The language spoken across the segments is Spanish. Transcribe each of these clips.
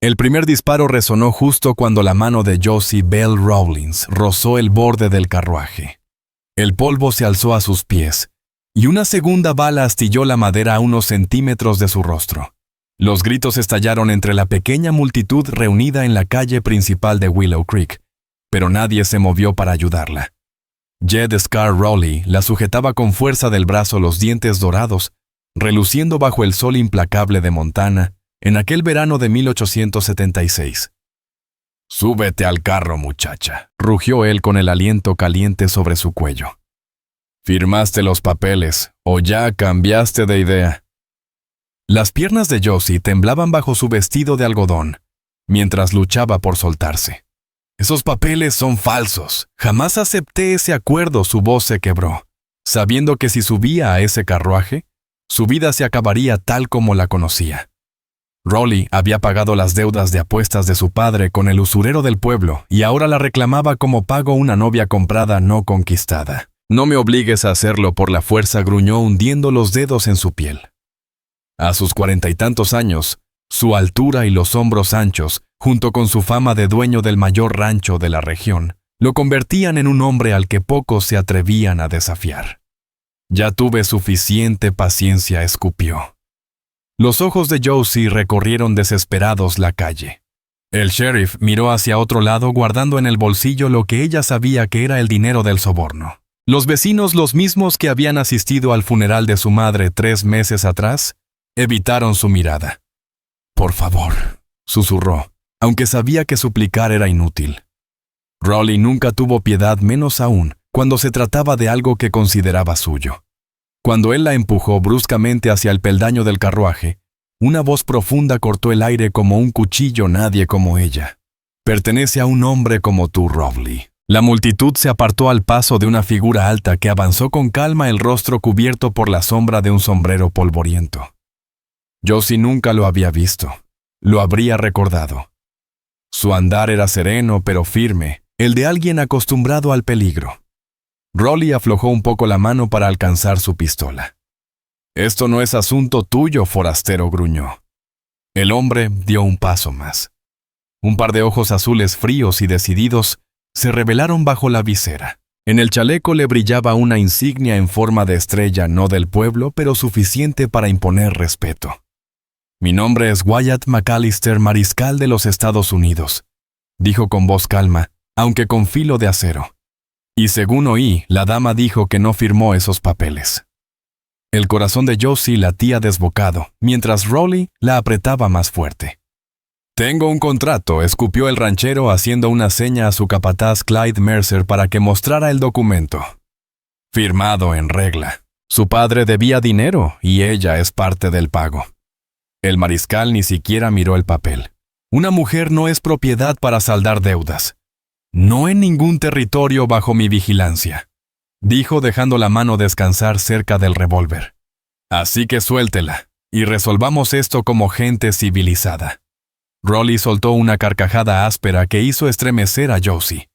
El primer disparo resonó justo cuando la mano de Josie Bell Rawlins rozó el borde del carruaje. El polvo se alzó a sus pies, y una segunda bala astilló la madera a unos centímetros de su rostro. Los gritos estallaron entre la pequeña multitud reunida en la calle principal de Willow Creek, pero nadie se movió para ayudarla. Jed Scar Rowley la sujetaba con fuerza del brazo, los dientes dorados, reluciendo bajo el sol implacable de Montana, en aquel verano de 1876. «Súbete al carro, muchacha», rugió él con el aliento caliente sobre su cuello. «¿Firmaste los papeles o ya cambiaste de idea?» Las piernas de Josie temblaban bajo su vestido de algodón, mientras luchaba por soltarse. «Esos papeles son falsos. Jamás acepté ese acuerdo», su voz se quebró, sabiendo que si subía a ese carruaje, su vida se acabaría tal como la conocía. Rowley había pagado las deudas de apuestas de su padre con el usurero del pueblo y ahora la reclamaba como pago una novia comprada no conquistada. «No me obligues a hacerlo por la fuerza», gruñó hundiendo los dedos en su piel. A sus 40 y tantos años, su altura y los hombros anchos, junto con su fama de dueño del mayor rancho de la región, lo convertían en un hombre al que pocos se atrevían a desafiar. «Ya tuve suficiente paciencia», escupió. Los ojos de Josie recorrieron desesperados la calle. El sheriff miró hacia otro lado guardando en el bolsillo lo que ella sabía que era el dinero del soborno. Los vecinos, los mismos que habían asistido al funeral de su madre 3 meses atrás, evitaron su mirada. «Por favor», susurró, aunque sabía que suplicar era inútil. Rowley nunca tuvo piedad, menos aún cuando se trataba de algo que consideraba suyo. Cuando él la empujó bruscamente hacia el peldaño del carruaje, una voz profunda cortó el aire como un cuchillo. «Nadie como ella pertenece a un hombre como tú, Rowley». La multitud se apartó al paso de una figura alta que avanzó con calma, el rostro cubierto por la sombra de un sombrero polvoriento. Josie nunca lo había visto. Lo habría recordado. Su andar era sereno pero firme, el de alguien acostumbrado al peligro. Rowley aflojó un poco la mano para alcanzar su pistola. «Esto no es asunto tuyo, forastero», gruñó. El hombre dio un paso más. Un par de ojos azules fríos y decididos se revelaron bajo la visera. En el chaleco le brillaba una insignia en forma de estrella, no del pueblo, pero suficiente para imponer respeto. «Mi nombre es Wyatt McAllister, mariscal de los Estados Unidos», dijo con voz calma, aunque con filo de acero. «Y según oí, la dama dijo que no firmó esos papeles». El corazón de Josie latía desbocado, mientras Rowley la apretaba más fuerte. «Tengo un contrato», escupió el ranchero haciendo una seña a su capataz Clyde Mercer para que mostrara el documento. «Firmado en regla. Su padre debía dinero y ella es parte del pago». El mariscal ni siquiera miró el papel. «Una mujer no es propiedad para saldar deudas. No en ningún territorio bajo mi vigilancia», dijo dejando la mano descansar cerca del revólver. «Así que suéltela y resolvamos esto como gente civilizada». Rowley soltó una carcajada áspera que hizo estremecer a Josie.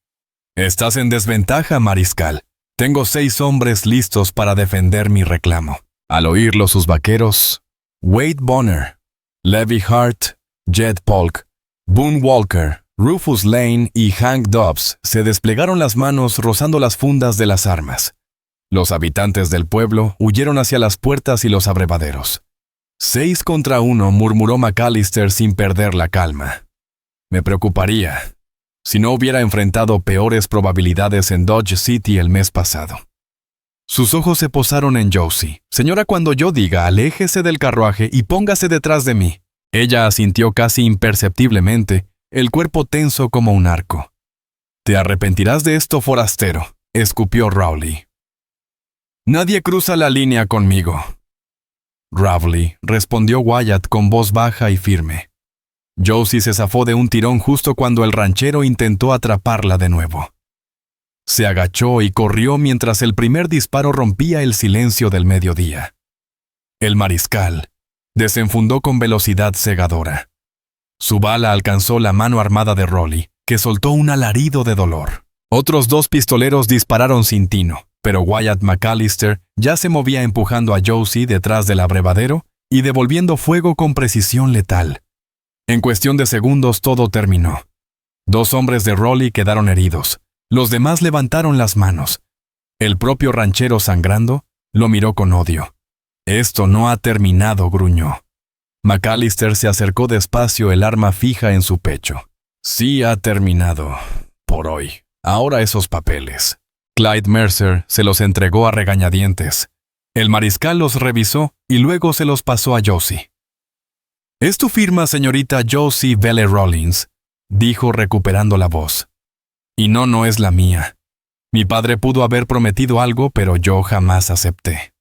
«Estás en desventaja, mariscal. Tengo 6 hombres listos para defender mi reclamo». Al oírlo, sus vaqueros, Wade Bonner, Levi Hart, Jed Polk, Boone Walker, Rufus Lane y Hank Dobbs, se desplegaron las manos rozando las fundas de las armas. Los habitantes del pueblo huyeron hacia las puertas y los abrevaderos. 6 contra 1, murmuró McAllister sin perder la calma. «Me preocuparía si no hubiera enfrentado peores probabilidades en Dodge City el mes pasado». Sus ojos se posaron en Josie. «Señora, cuando yo diga, aléjese del carruaje y póngase detrás de mí». Ella asintió casi imperceptiblemente, el cuerpo tenso como un arco. «Te arrepentirás de esto, forastero», escupió Rowley. «Nadie cruza la línea conmigo». «Rowley», respondió Wyatt con voz baja y firme. Josie se zafó de un tirón justo cuando el ranchero intentó atraparla de nuevo. Se agachó y corrió mientras el primer disparo rompía el silencio del mediodía. El mariscal desenfundó con velocidad cegadora. Su bala alcanzó la mano armada de Rowley, que soltó un alarido de dolor. Otros 2 pistoleros dispararon sin tino, pero Wyatt McAllister ya se movía empujando a Josie detrás del abrevadero y devolviendo fuego con precisión letal. En cuestión de segundos todo terminó. 2 hombres de Raleigh quedaron heridos. Los demás levantaron las manos. El propio ranchero, sangrando, lo miró con odio. «Esto no ha terminado», gruñó. McAllister se acercó despacio, el arma fija en su pecho. «Sí ha terminado. Por hoy. Ahora esos papeles». Clyde Mercer se los entregó a regañadientes. El mariscal los revisó y luego se los pasó a Josie. «¿Es tu firma, señorita Josie Belle Rawlins?», dijo recuperando la voz. «Y no es la mía. Mi padre pudo haber prometido algo, pero yo jamás acepté».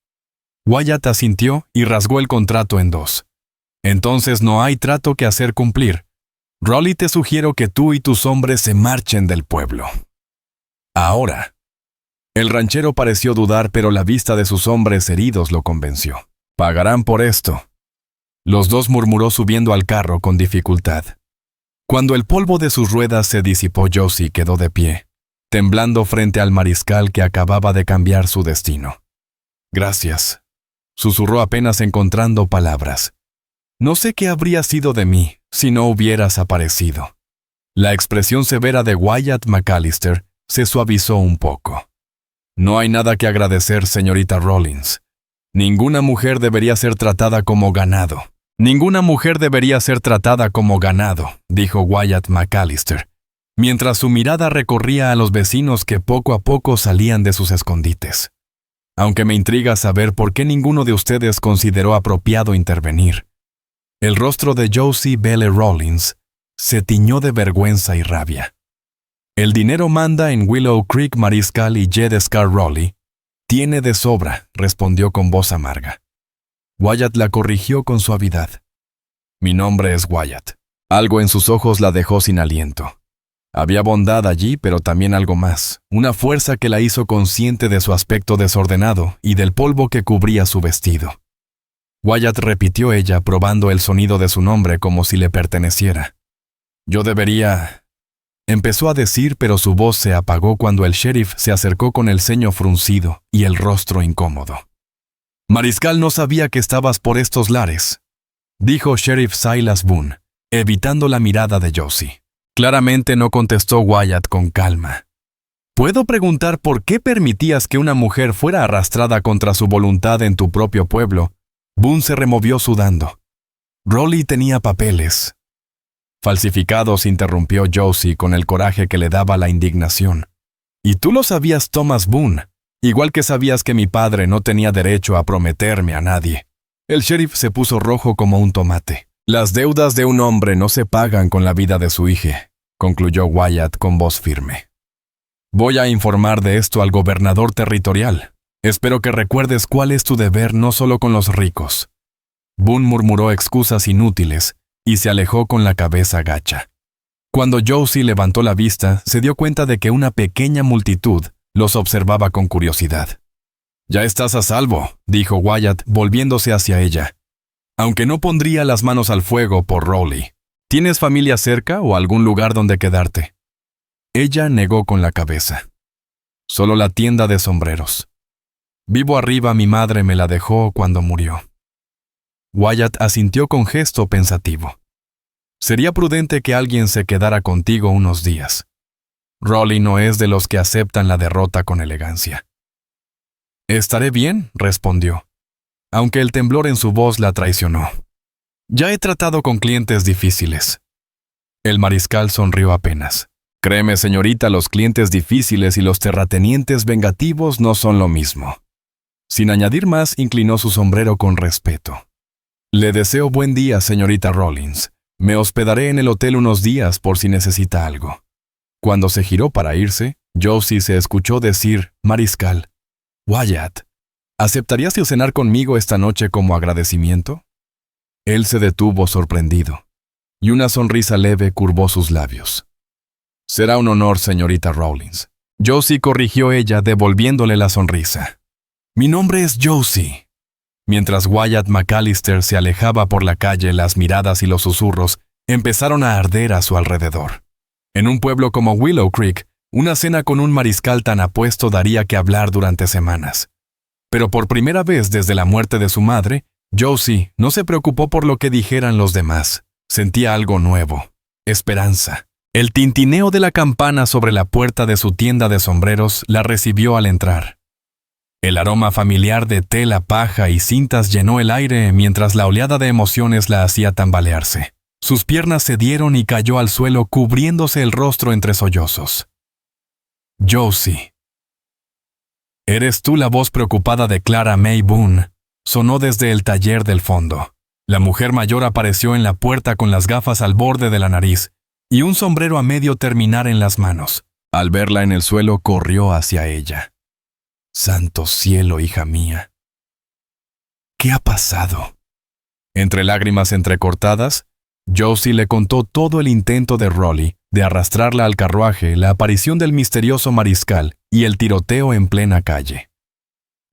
Wyatt asintió y rasgó el contrato en 2. «Entonces no hay trato que hacer cumplir. Raleigh, te sugiero que tú y tus hombres se marchen del pueblo. Ahora». El ranchero pareció dudar, pero la vista de sus hombres heridos lo convenció. «Pagarán por esto». Los 2 murmuró subiendo al carro con dificultad. Cuando el polvo de sus ruedas se disipó, Josie quedó de pie, temblando frente al mariscal que acababa de cambiar su destino. «Gracias», susurró apenas encontrando palabras. «No sé qué habría sido de mí si no hubieras aparecido». La expresión severa de Wyatt McAllister se suavizó un poco. «No hay nada que agradecer, señorita Rawlins. Ninguna mujer debería ser tratada como ganado». «Ninguna mujer debería ser tratada como ganado», dijo Wyatt McAllister, mientras su mirada recorría a los vecinos que poco a poco salían de sus escondites. «Aunque me intriga saber por qué ninguno de ustedes consideró apropiado intervenir». El rostro de Josie Belle Rawlins se tiñó de vergüenza y rabia. «El dinero manda en Willow Creek, mariscal, y Jed Scar Raleigh tiene de sobra», respondió con voz amarga. Wyatt la corrigió con suavidad. «Mi nombre es Wyatt». Algo en sus ojos la dejó sin aliento. Había bondad allí, pero también algo más, una fuerza que la hizo consciente de su aspecto desordenado y del polvo que cubría su vestido. Wyatt, repitió ella, probando el sonido de su nombre como si le perteneciera. «Yo debería...» empezó a decir, pero su voz se apagó cuando el sheriff se acercó con el ceño fruncido y el rostro incómodo. «Mariscal, no sabía que estabas por estos lares», dijo Sheriff Silas Boone, evitando la mirada de Josie. Claramente no contestó Wyatt con calma. «¿Puedo preguntar por qué permitías que una mujer fuera arrastrada contra su voluntad en tu propio pueblo?» Boone se removió sudando. «Raleigh tenía papeles». «Falsificados», interrumpió Josie con el coraje que le daba la indignación. «Y tú lo sabías, Thomas Boone. Igual que sabías que mi padre no tenía derecho a prometerme a nadie». El sheriff se puso rojo como un tomate. «Las deudas de un hombre no se pagan con la vida de su hija», concluyó Wyatt con voz firme. «Voy a informar de esto al gobernador territorial. Espero que recuerdes cuál es tu deber no solo con los ricos». Boone murmuró excusas inútiles y se alejó con la cabeza gacha. Cuando Josie levantó la vista, se dio cuenta de que una pequeña multitud los observaba con curiosidad. «Ya estás a salvo», dijo Wyatt, volviéndose hacia ella. «Aunque no pondría las manos al fuego por Raleigh. ¿Tienes familia cerca o algún lugar donde quedarte?» Ella negó con la cabeza. «Solo la tienda de sombreros. Vivo arriba, mi madre me la dejó cuando murió». Wyatt asintió con gesto pensativo. «Sería prudente que alguien se quedara contigo unos días. Raleigh no es de los que aceptan la derrota con elegancia». «Estaré bien», respondió, aunque el temblor en su voz la traicionó. «Ya he tratado con clientes difíciles». El mariscal sonrió apenas. «Créeme, señorita, los clientes difíciles y los terratenientes vengativos no son lo mismo». Sin añadir más, inclinó su sombrero con respeto. «Le deseo buen día, señorita Rawlins. Me hospedaré en el hotel unos días por si necesita algo». Cuando se giró para irse, Josie se escuchó decir: «Mariscal, Wyatt, ¿aceptarías cenar conmigo esta noche como agradecimiento?» Él se detuvo sorprendido, y una sonrisa leve curvó sus labios. «Será un honor, señorita Rawlins». Josie corrigió ella, devolviéndole la sonrisa. «Mi nombre es Josie». Mientras Wyatt McAllister se alejaba por la calle, las miradas y los susurros empezaron a arder a su alrededor. En un pueblo como Willow Creek, una cena con un mariscal tan apuesto daría que hablar durante semanas. Pero por primera vez desde la muerte de su madre, Josie no se preocupó por lo que dijeran los demás. Sentía algo nuevo, esperanza. El tintineo de la campana sobre la puerta de su tienda de sombreros la recibió al entrar. El aroma familiar de tela, paja y cintas llenó el aire mientras la oleada de emociones la hacía tambalearse. Sus piernas cedieron y cayó al suelo cubriéndose el rostro entre sollozos. Josie. ¿Eres tú la voz preocupada de Clara May Boone? Sonó desde el taller del fondo. La mujer mayor apareció en la puerta con las gafas al borde de la nariz y un sombrero a medio terminar en las manos. Al verla en el suelo, corrió hacia ella. Santo cielo, hija mía. ¿Qué ha pasado? Entre lágrimas entrecortadas, Josie le contó todo el intento de Rolly de arrastrarla al carruaje, la aparición del misterioso mariscal y el tiroteo en plena calle.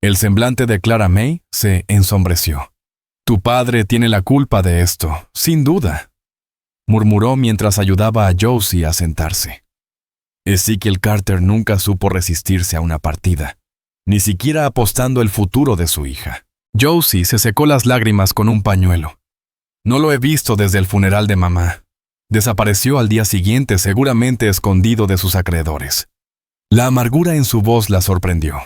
El semblante de Clara May se ensombreció. Tu padre tiene la culpa de esto, sin duda, murmuró mientras ayudaba a Josie a sentarse. Ezekiel Carter nunca supo resistirse a una partida, ni siquiera apostando el futuro de su hija. Josie se secó las lágrimas con un pañuelo. No lo he visto desde el funeral de mamá. Desapareció al día siguiente, seguramente escondido de sus acreedores. La amargura en su voz la sorprendió.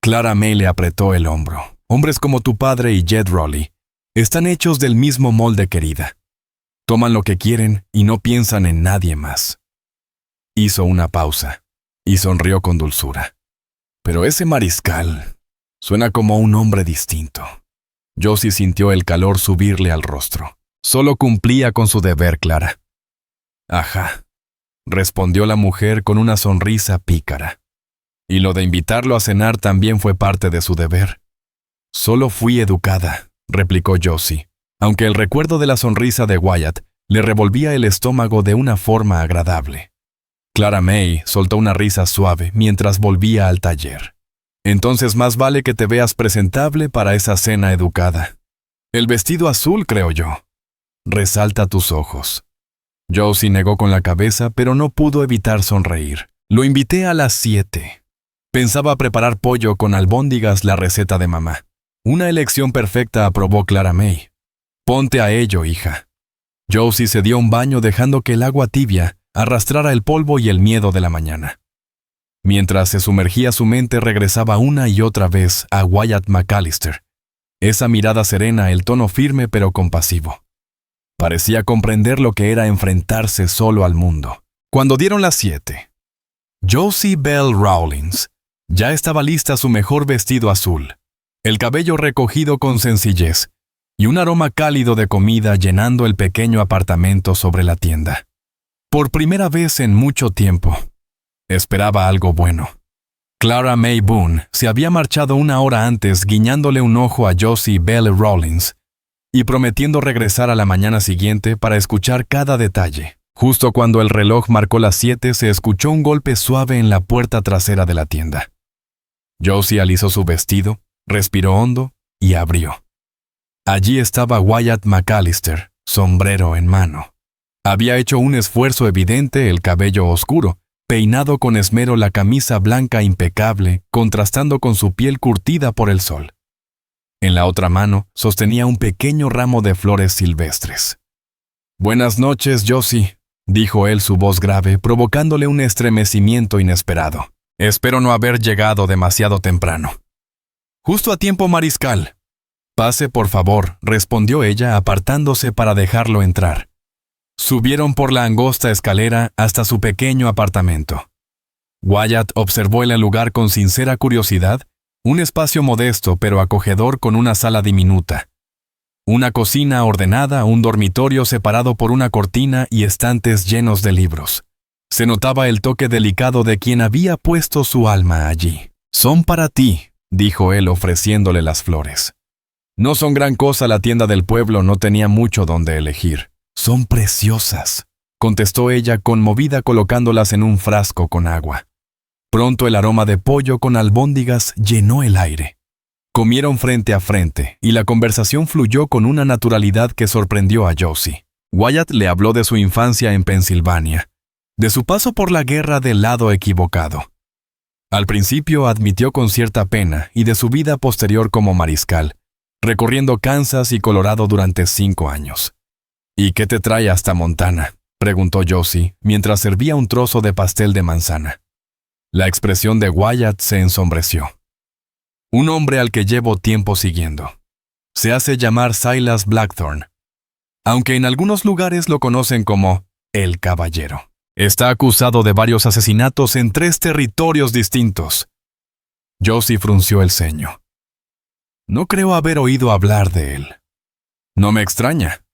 Clara May le apretó el hombro. Hombres como tu padre y Jed Rolly están hechos del mismo molde, querida. Toman lo que quieren y no piensan en nadie más. Hizo una pausa y sonrió con dulzura. Pero ese mariscal suena como un hombre distinto. Josie sintió el calor subirle al rostro. Solo cumplía con su deber, Clara. Ajá, respondió la mujer con una sonrisa pícara. Y lo de invitarlo a cenar también fue parte de su deber. Solo fui educada, replicó Josie, aunque el recuerdo de la sonrisa de Wyatt le revolvía el estómago de una forma agradable. Clara May soltó una risa suave mientras volvía al taller. Entonces más vale que te veas presentable para esa cena educada. El vestido azul, creo yo. Resalta tus ojos. Josie negó con la cabeza, pero no pudo evitar sonreír. Lo invité a las 7. Pensaba preparar pollo con albóndigas, la receta de mamá. Una elección perfecta, aprobó Clara May. Ponte a ello, hija. Josie se dio un baño dejando que el agua tibia arrastrara el polvo y el miedo de la mañana. Mientras se sumergía, su mente regresaba una y otra vez a Wyatt McAllister. Esa mirada serena, el tono firme pero compasivo. Parecía comprender lo que era enfrentarse solo al mundo. Cuando dieron las 7, Josie Bell Rawlins ya estaba lista su mejor vestido azul, el cabello recogido con sencillez y un aroma cálido de comida llenando el pequeño apartamento sobre la tienda. Por primera vez en mucho tiempo, esperaba algo bueno. Clara May Boone se había marchado una hora antes guiñándole un ojo a Josie Bell Rawlins y prometiendo regresar a la mañana siguiente para escuchar cada detalle. Justo cuando el reloj marcó las 7, se escuchó un golpe suave en la puerta trasera de la tienda. Josie alisó su vestido, respiró hondo y abrió. Allí estaba Wyatt McAllister, sombrero en mano. Había hecho un esfuerzo evidente, el cabello oscuro, peinado con esmero, la camisa blanca impecable, contrastando con su piel curtida por el sol. En la otra mano sostenía un pequeño ramo de flores silvestres. «Buenas noches, Josie», dijo él, su voz grave, provocándole un estremecimiento inesperado. «Espero no haber llegado demasiado temprano». «Justo a tiempo, mariscal». «Pase, por favor», respondió ella, apartándose para dejarlo entrar. Subieron por la angosta escalera hasta su pequeño apartamento. Wyatt observó el lugar con sincera curiosidad, un espacio modesto pero acogedor con una sala diminuta. Una cocina ordenada, un dormitorio separado por una cortina y estantes llenos de libros. Se notaba el toque delicado de quien había puesto su alma allí. «Son para ti», dijo él ofreciéndole las flores. «No son gran cosa, la tienda del pueblo no tenía mucho donde elegir». «Son preciosas», contestó ella conmovida colocándolas en un frasco con agua. Pronto el aroma de pollo con albóndigas llenó el aire. Comieron frente a frente y la conversación fluyó con una naturalidad que sorprendió a Josie. Wyatt le habló de su infancia en Pensilvania, de su paso por la guerra del lado equivocado. Al principio admitió con cierta pena y de su vida posterior como mariscal, recorriendo Kansas y Colorado durante 5 años. ¿Y qué te trae hasta Montana?, preguntó Josie, mientras servía un trozo de pastel de manzana. La expresión de Wyatt se ensombreció. Un hombre al que llevo tiempo siguiendo. Se hace llamar Silas Blackthorne, aunque en algunos lugares lo conocen como el Caballero. Está acusado de varios asesinatos en 3 territorios distintos. Josie frunció el ceño. No creo haber oído hablar de él. No me extraña.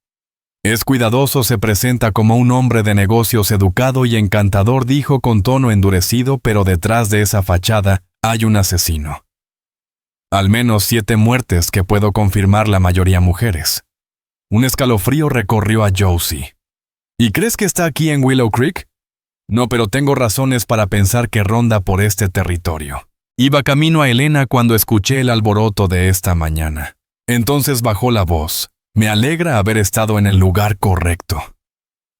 Es cuidadoso, se presenta como un hombre de negocios educado y encantador, dijo con tono endurecido, pero detrás de esa fachada hay un asesino. Al menos 7 muertes que puedo confirmar, la mayoría mujeres. Un escalofrío recorrió a Josie. ¿Y crees que está aquí en Willow Creek? No, pero tengo razones para pensar que ronda por este territorio. Iba camino a Helena cuando escuché el alboroto de esta mañana. Entonces bajó la voz. Me alegra haber estado en el lugar correcto.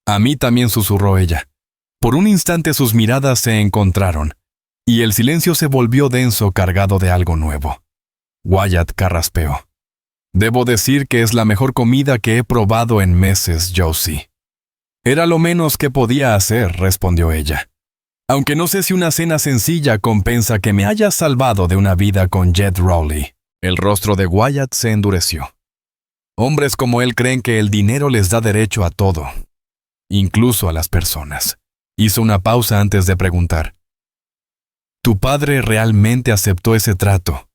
A mí también, susurró ella. Por un instante sus miradas se encontraron, y el silencio se volvió denso, cargado de algo nuevo. Wyatt carraspeó. Debo decir que es la mejor comida que he probado en meses, Josie. Era lo menos que podía hacer, respondió ella. Aunque no sé si una cena sencilla compensa que me hayas salvado de una vida con Jed Rowley. El rostro de Wyatt se endureció. Hombres como él creen que el dinero les da derecho a todo, incluso a las personas. Hizo una pausa antes de preguntar. ¿Tu padre realmente aceptó ese trato?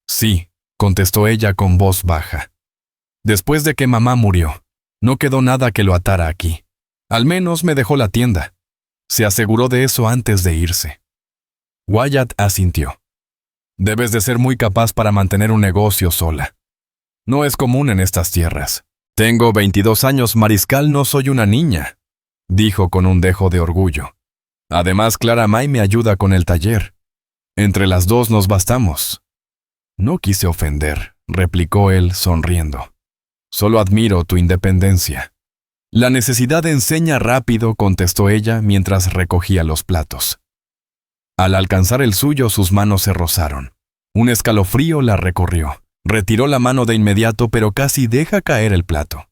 Sí, contestó ella con voz baja. Después de que mamá murió, no quedó nada que lo atara aquí. Al menos me dejó la tienda. Se aseguró de eso antes de irse. Wyatt asintió. Debes de ser muy capaz para mantener un negocio sola. No es común en estas tierras. Tengo 22 años, mariscal, no soy una niña, dijo con un dejo de orgullo. Además, Clara May me ayuda con el taller. Entre las dos nos bastamos. No quise ofender, replicó él sonriendo. Solo admiro tu independencia. La necesidad enseña rápido, contestó ella mientras recogía los platos. Al alcanzar el suyo, sus manos se rozaron. Un escalofrío la recorrió. Retiró la mano de inmediato, pero casi deja caer el plato.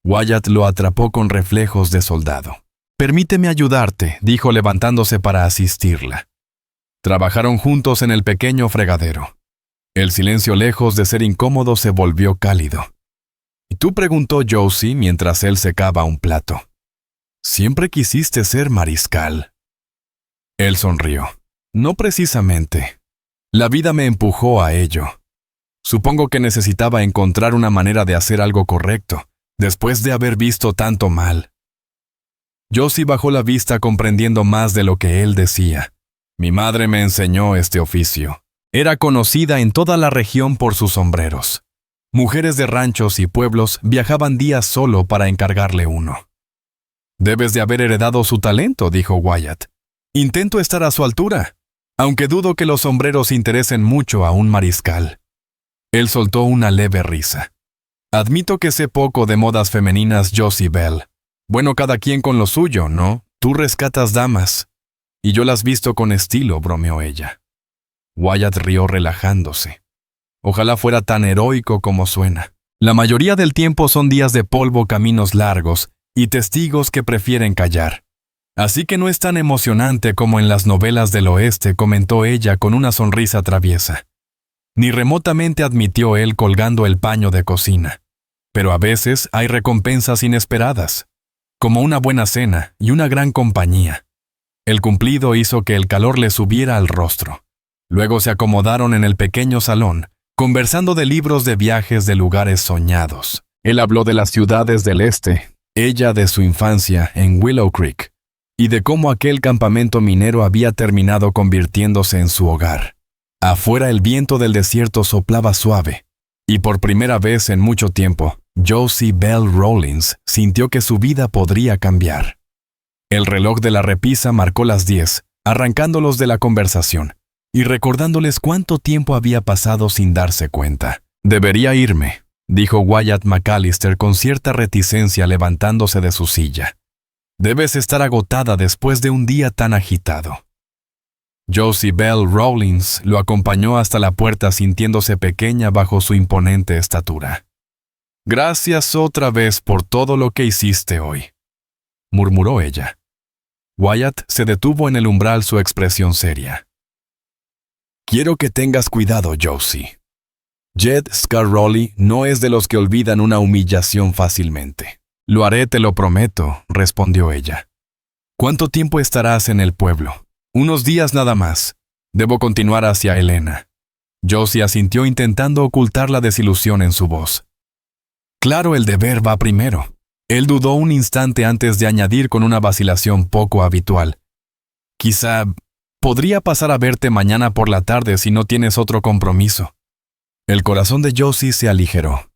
Wyatt lo atrapó con reflejos de soldado. Permíteme ayudarte, dijo levantándose para asistirla. Trabajaron juntos en el pequeño fregadero. El silencio, lejos de ser incómodo, se volvió cálido. ¿Y tú?, preguntó Josie mientras él secaba un plato. Siempre quisiste ser mariscal. Él sonrió. No precisamente. La vida me empujó a ello. Supongo que necesitaba encontrar una manera de hacer algo correcto, después de haber visto tanto mal. Josie bajó la vista, comprendiendo más de lo que él decía. Mi madre me enseñó este oficio. Era conocida en toda la región por sus sombreros. Mujeres de ranchos y pueblos viajaban días solo para encargarle uno. Debes de haber heredado su talento, dijo Wyatt. Intento estar a su altura, aunque dudo que los sombreros interesen mucho a un mariscal. Él soltó una leve risa. Admito que sé poco de modas femeninas, Josie Bell. Bueno, cada quien con lo suyo, ¿no? Tú rescatas damas. Y yo las visto con estilo, bromeó ella. Wyatt rió relajándose. Ojalá fuera tan heroico como suena. La mayoría del tiempo son días de polvo, caminos largos y testigos que prefieren callar. Así que no es tan emocionante como en las novelas del oeste, comentó ella con una sonrisa traviesa. Ni remotamente, admitió él colgando el paño de cocina. Pero a veces hay recompensas inesperadas, como una buena cena y una gran compañía. El cumplido hizo que el calor le subiera al rostro. Luego se acomodaron en el pequeño salón, conversando de libros de viajes, de lugares soñados. Él habló de las ciudades del este, ella de su infancia en Willow Creek, y de cómo aquel campamento minero había terminado convirtiéndose en su hogar. Afuera el viento del desierto soplaba suave, y por primera vez en mucho tiempo, Josie Bell Rawlins sintió que su vida podría cambiar. El reloj de la repisa marcó las 10, arrancándolos de la conversación, y recordándoles cuánto tiempo había pasado sin darse cuenta. Debería irme, dijo Wyatt McAllister con cierta reticencia, levantándose de su silla. Debes estar agotada después de un día tan agitado. Josie Bell Rawlins lo acompañó hasta la puerta, sintiéndose pequeña bajo su imponente estatura. Gracias otra vez por todo lo que hiciste hoy, murmuró ella. Wyatt se detuvo en el umbral, su expresión seria. Quiero que tengas cuidado, Josie. Jed Scarrowley no es de los que olvidan una humillación fácilmente. Lo haré, te lo prometo, respondió ella. ¿Cuánto tiempo estarás en el pueblo? Unos días nada más. Debo continuar hacia Helena. Josie asintió intentando ocultar la desilusión en su voz. Claro, el deber va primero. Él dudó un instante antes de añadir con una vacilación poco habitual. Quizá podría pasar a verte mañana por la tarde si no tienes otro compromiso. El corazón de Josie se aligeró.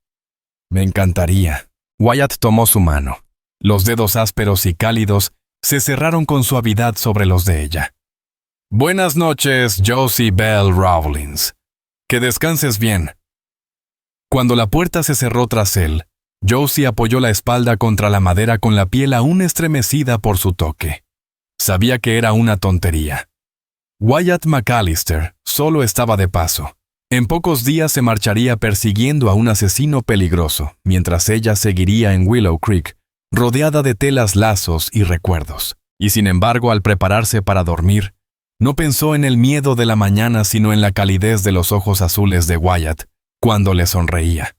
Me encantaría. Wyatt tomó su mano. Los dedos ásperos y cálidos se cerraron con suavidad sobre los de ella. Buenas noches, Josie Bell Rawlins. Que descanses bien. Cuando la puerta se cerró tras él, Josie apoyó la espalda contra la madera con la piel aún estremecida por su toque. Sabía que era una tontería. Wyatt McAllister solo estaba de paso. En pocos días se marcharía persiguiendo a un asesino peligroso, mientras ella seguiría en Willow Creek, rodeada de telas, lazos y recuerdos. Y sin embargo, al prepararse para dormir, no pensó en el miedo de la mañana, sino en la calidez de los ojos azules de Wyatt cuando le sonreía.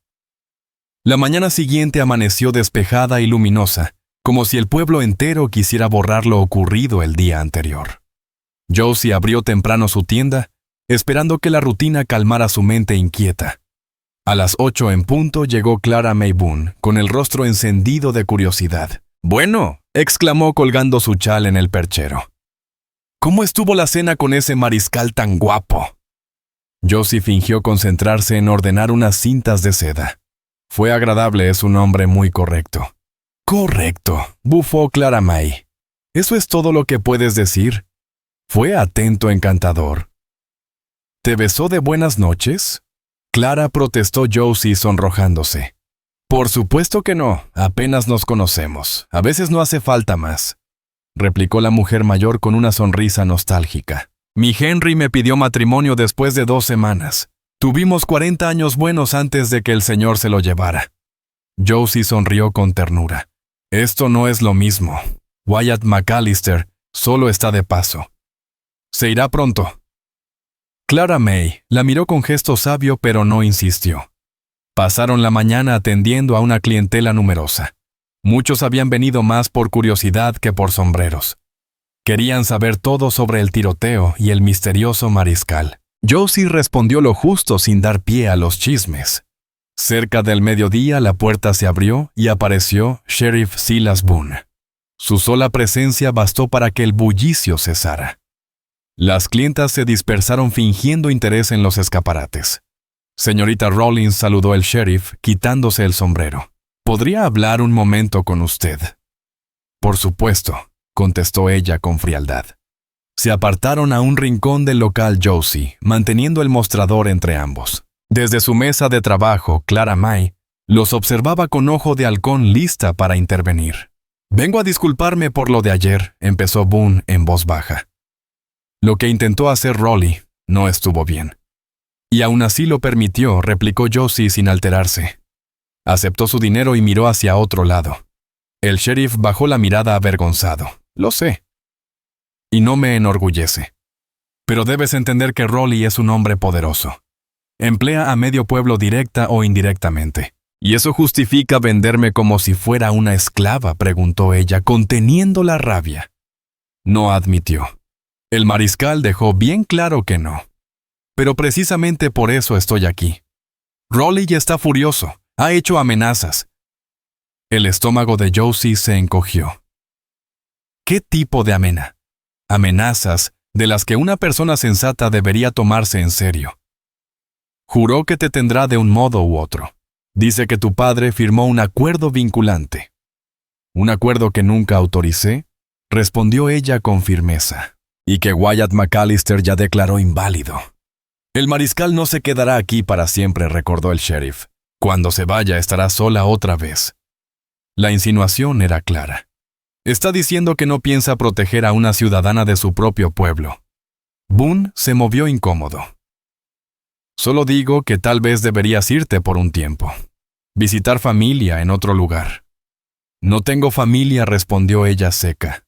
La mañana siguiente amaneció despejada y luminosa, como si el pueblo entero quisiera borrar lo ocurrido el día anterior. Josie abrió temprano su tienda, esperando que la rutina calmara su mente inquieta. A las 8 en punto llegó Clara May Boone, con el rostro encendido de curiosidad. «Bueno», exclamó colgando su chal en el perchero. «¿Cómo estuvo la cena con ese mariscal tan guapo?» Josie fingió concentrarse en ordenar unas cintas de seda. «Fue agradable, es un hombre muy correcto». «Correcto», bufó Clara May. «¿Eso es todo lo que puedes decir?» «Fue atento, encantador». «¿Te besó de buenas noches?» Clara, protestó Josie sonrojándose. «Por supuesto que no, apenas nos conocemos. A veces no hace falta más», replicó la mujer mayor con una sonrisa nostálgica. «Mi Henry me pidió matrimonio después de 2 semanas. Tuvimos 40 años buenos antes de que el señor se lo llevara». Josie sonrió con ternura. «Esto no es lo mismo. Wyatt McAllister solo está de paso. Se irá pronto». Clara May la miró con gesto sabio, pero no insistió. Pasaron la mañana atendiendo a una clientela numerosa. Muchos habían venido más por curiosidad que por sombreros. Querían saber todo sobre el tiroteo y el misterioso mariscal. Josie respondió lo justo sin dar pie a los chismes. Cerca del mediodía la puerta se abrió y apareció Sheriff Silas Boone. Su sola presencia bastó para que el bullicio cesara. Las clientas se dispersaron fingiendo interés en los escaparates. Señorita Rawlins, saludó el sheriff, quitándose el sombrero. ¿Podría hablar un momento con usted? Por supuesto, contestó ella con frialdad. Se apartaron a un rincón del local Josie, manteniendo el mostrador entre ambos. Desde su mesa de trabajo, Clara May los observaba con ojo de halcón, lista para intervenir. «Vengo a disculparme por lo de ayer», empezó Boone en voz baja. «Lo que intentó hacer Rowley no estuvo bien». «Y aún así lo permitió», replicó Josie sin alterarse. Aceptó su dinero y miró hacia otro lado. El sheriff bajó la mirada avergonzado. «Lo sé. Y no me enorgullece. Pero debes entender que Rowley es un hombre poderoso. Emplea a medio pueblo directa o indirectamente. ¿Y eso justifica venderme como si fuera una esclava?», preguntó ella, conteniendo la rabia. No admitió. El mariscal dejó bien claro que no. «Pero precisamente por eso estoy aquí. Rowley ya está furioso. Ha hecho amenazas». El estómago de Josie se encogió. ¿Qué tipo de amenazas de las que una persona sensata debería tomarse en serio? «Juró que te tendrá de un modo u otro. Dice que tu padre firmó un acuerdo vinculante». «¿Un acuerdo que nunca autoricé?», respondió ella con firmeza. «Y que Wyatt McAllister ya declaró inválido». «El mariscal no se quedará aquí para siempre», recordó el sheriff. «Cuando se vaya estará sola otra vez». La insinuación era clara. Está diciendo que no piensa proteger a una ciudadana de su propio pueblo. Boone se movió incómodo. «Solo digo que tal vez deberías irte por un tiempo». Visitar familia en otro lugar. No tengo familia, respondió ella seca.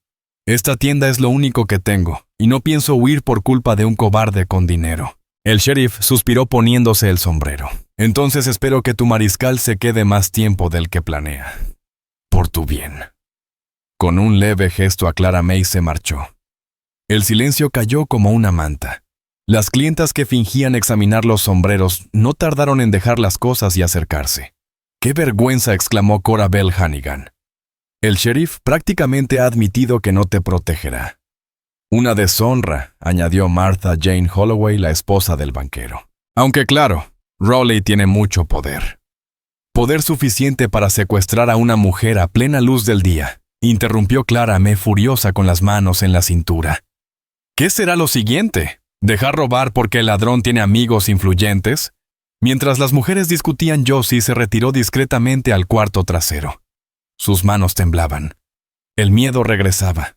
Esta tienda es lo único que tengo, y no pienso huir por culpa de un cobarde con dinero. El sheriff suspiró poniéndose el sombrero. Entonces espero que tu mariscal se quede más tiempo del que planea. Por tu bien. Con un leve gesto a Clara May se marchó. El silencio cayó como una manta. Las clientas que fingían examinar los sombreros no tardaron en dejar las cosas y acercarse. ¡Qué vergüenza!, exclamó Cora Bell Hannigan. El sheriff prácticamente ha admitido que no te protegerá. Una deshonra, añadió Martha Jane Holloway, la esposa del banquero. Aunque claro, Rowley tiene mucho poder. Poder suficiente para secuestrar a una mujer a plena luz del día, interrumpió Clara May furiosa con las manos en la cintura. ¿Qué será lo siguiente? ¿Dejar robar porque el ladrón tiene amigos influyentes? Mientras las mujeres discutían, Josie se retiró discretamente al cuarto trasero. Sus manos temblaban. El miedo regresaba.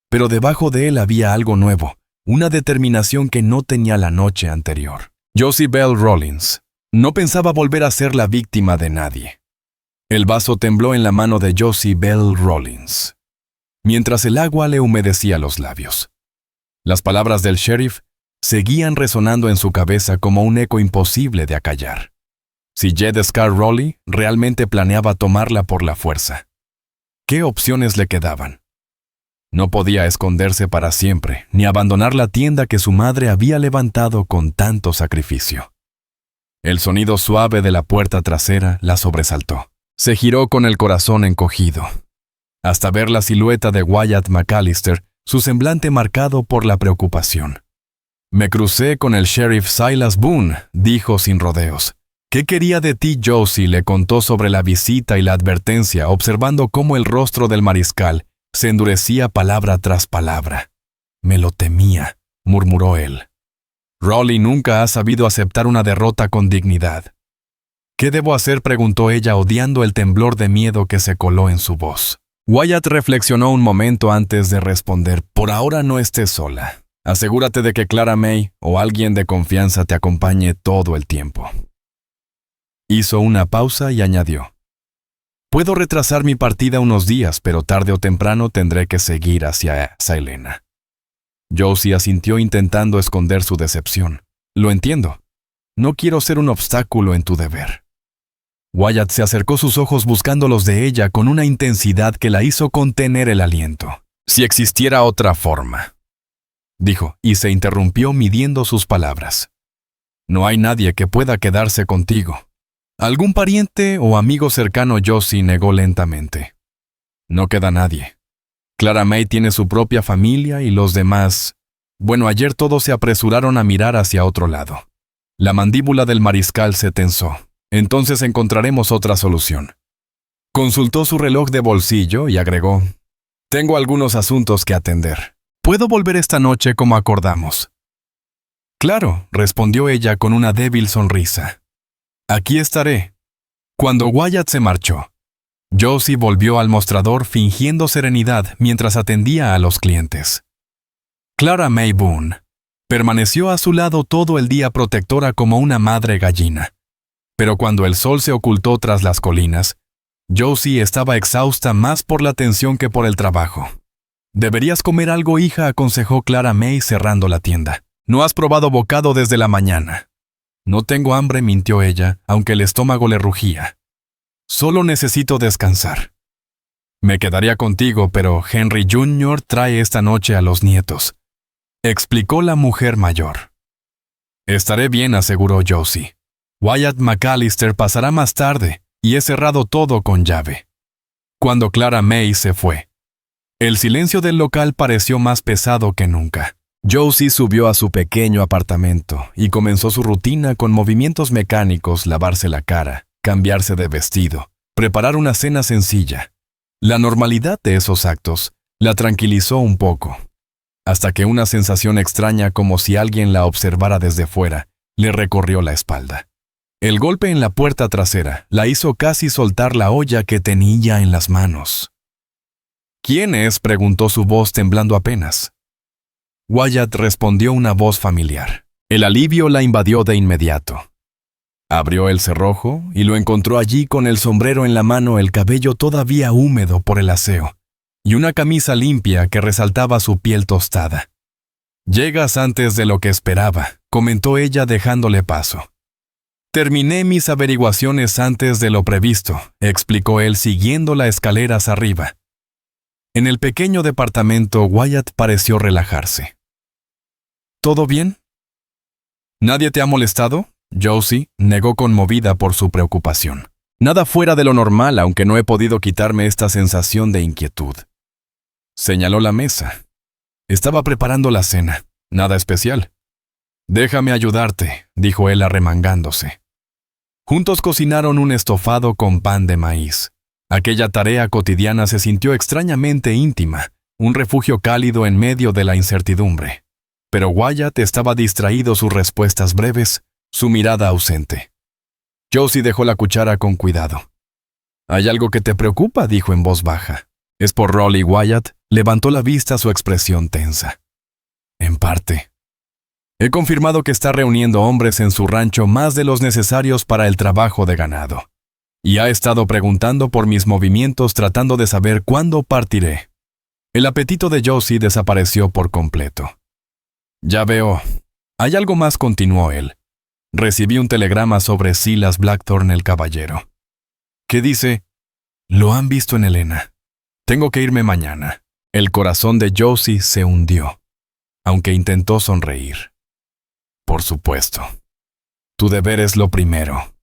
Pero debajo de él había algo nuevo, una determinación que no tenía la noche anterior. Josie Bell Rawlins no pensaba volver a ser la víctima de nadie. El vaso tembló en la mano de Josie Bell Rawlins, mientras el agua le humedecía los labios. Las palabras del sheriff seguían resonando en su cabeza como un eco imposible de acallar. Si Jed Scar Rowley realmente planeaba tomarla por la fuerza, ¿qué opciones le quedaban? No podía esconderse para siempre, ni abandonar la tienda que su madre había levantado con tanto sacrificio. El sonido suave de la puerta trasera la sobresaltó. Se giró con el corazón encogido, hasta ver la silueta de Wyatt McAllister, su semblante marcado por la preocupación. Me crucé con el sheriff Silas Boone, dijo sin rodeos. ¿Qué quería de ti, Josie?, le contó sobre la visita y la advertencia, observando cómo el rostro del mariscal se endurecía palabra tras palabra. Me lo temía, murmuró él. Rowley nunca ha sabido aceptar una derrota con dignidad. ¿Qué debo hacer?, preguntó ella, odiando el temblor de miedo que se coló en su voz. Wyatt reflexionó un momento antes de responder. Por ahora no estés sola. Asegúrate de que Clara May o alguien de confianza te acompañe todo el tiempo. Hizo una pausa y añadió. Puedo retrasar mi partida unos días, pero tarde o temprano tendré que seguir hacia Salena. Josie asintió intentando esconder su decepción. Lo entiendo. No quiero ser un obstáculo en tu deber. Wyatt se acercó sus ojos buscando los de ella con una intensidad que la hizo contener el aliento. Si existiera otra forma, dijo, y se interrumpió midiendo sus palabras. No hay nadie que pueda quedarse contigo. ¿Algún pariente o amigo cercano? Josie negó lentamente. No queda nadie. Clara May tiene su propia familia y los demás... Bueno, ayer todos se apresuraron a mirar hacia otro lado. La mandíbula del mariscal se tensó. Entonces encontraremos otra solución. Consultó su reloj de bolsillo y agregó, tengo algunos asuntos que atender. ¿Puedo volver esta noche como acordamos? Claro, respondió ella con una débil sonrisa. Aquí estaré. Cuando Wyatt se marchó, Josie volvió al mostrador fingiendo serenidad mientras atendía a los clientes. Clara May Boone permaneció a su lado todo el día, protectora como una madre gallina. Pero cuando el sol se ocultó tras las colinas, Josie estaba exhausta más por la tensión que por el trabajo. Deberías comer algo, hija, aconsejó Clara May cerrando la tienda. No has probado bocado desde la mañana. No tengo hambre, mintió ella, aunque el estómago le rugía. Solo necesito descansar. Me quedaría contigo, pero Henry Jr. trae esta noche a los nietos, explicó la mujer mayor. Estaré bien, aseguró Josie. Wyatt McAllister pasará más tarde, y he cerrado todo con llave. Cuando Clara May se fue, el silencio del local pareció más pesado que nunca. Josie subió a su pequeño apartamento y comenzó su rutina con movimientos mecánicos: lavarse la cara, cambiarse de vestido, preparar una cena sencilla. La normalidad de esos actos la tranquilizó un poco, hasta que una sensación extraña, como si alguien la observara desde fuera, le recorrió la espalda. El golpe en la puerta trasera la hizo casi soltar la olla que tenía en las manos. ¿Quién es?, preguntó su voz temblando apenas. Wyatt, respondió una voz familiar. El alivio la invadió de inmediato. Abrió el cerrojo y lo encontró allí con el sombrero en la mano, el cabello todavía húmedo por el aseo, y una camisa limpia que resaltaba su piel tostada. «Llegas antes de lo que esperaba», comentó ella dejándole paso. «Terminé mis averiguaciones antes de lo previsto», explicó él siguiendo las escaleras arriba. En el pequeño departamento, Wyatt pareció relajarse. «¿Todo bien? ¿Nadie te ha molestado?», Josie negó conmovida por su preocupación. «Nada fuera de lo normal, aunque no he podido quitarme esta sensación de inquietud». Señaló la mesa. Estaba preparando la cena. Nada especial. «Déjame ayudarte», dijo él arremangándose. Juntos cocinaron un estofado con pan de maíz. Aquella tarea cotidiana se sintió extrañamente íntima, un refugio cálido en medio de la incertidumbre. Pero Wyatt estaba distraído, sus respuestas breves, su mirada ausente. Josie dejó la cuchara con cuidado. «¿Hay algo que te preocupa?», dijo en voz baja. «¿Es por Rolly?» Wyatt levantó la vista, su expresión tensa. «En parte. He confirmado que está reuniendo hombres en su rancho, más de los necesarios para el trabajo de ganado. Y ha estado preguntando por mis movimientos, tratando de saber cuándo partiré». El apetito de Josie desapareció por completo. «Ya veo. Hay algo más», continuó él. «Recibí un telegrama sobre Silas Blackthorne, el caballero. ¿Qué dice? Lo han visto en Helena. Tengo que irme mañana». El corazón de Josie se hundió, aunque intentó sonreír. «Por supuesto. Tu deber es lo primero».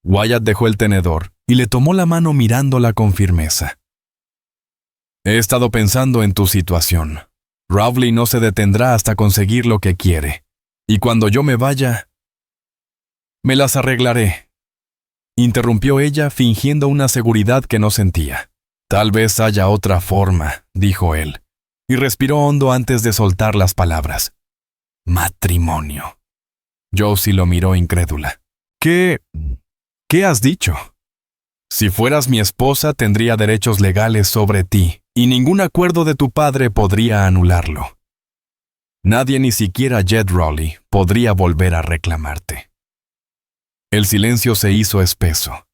Wyatt dejó el tenedor y le tomó la mano mirándola con firmeza. «He estado pensando en tu situación. Rowley no se detendrá hasta conseguir lo que quiere. Y cuando yo me vaya, me las arreglaré», interrumpió ella, fingiendo una seguridad que no sentía. «Tal vez haya otra forma», dijo él, y respiró hondo antes de soltar las palabras. «Matrimonio». Josie lo miró incrédula. ¿Qué has dicho?» «Si fueras mi esposa, tendría derechos legales sobre ti, y ningún acuerdo de tu padre podría anularlo. Nadie, ni siquiera Jed Rowley, podría volver a reclamarte». El silencio se hizo espeso.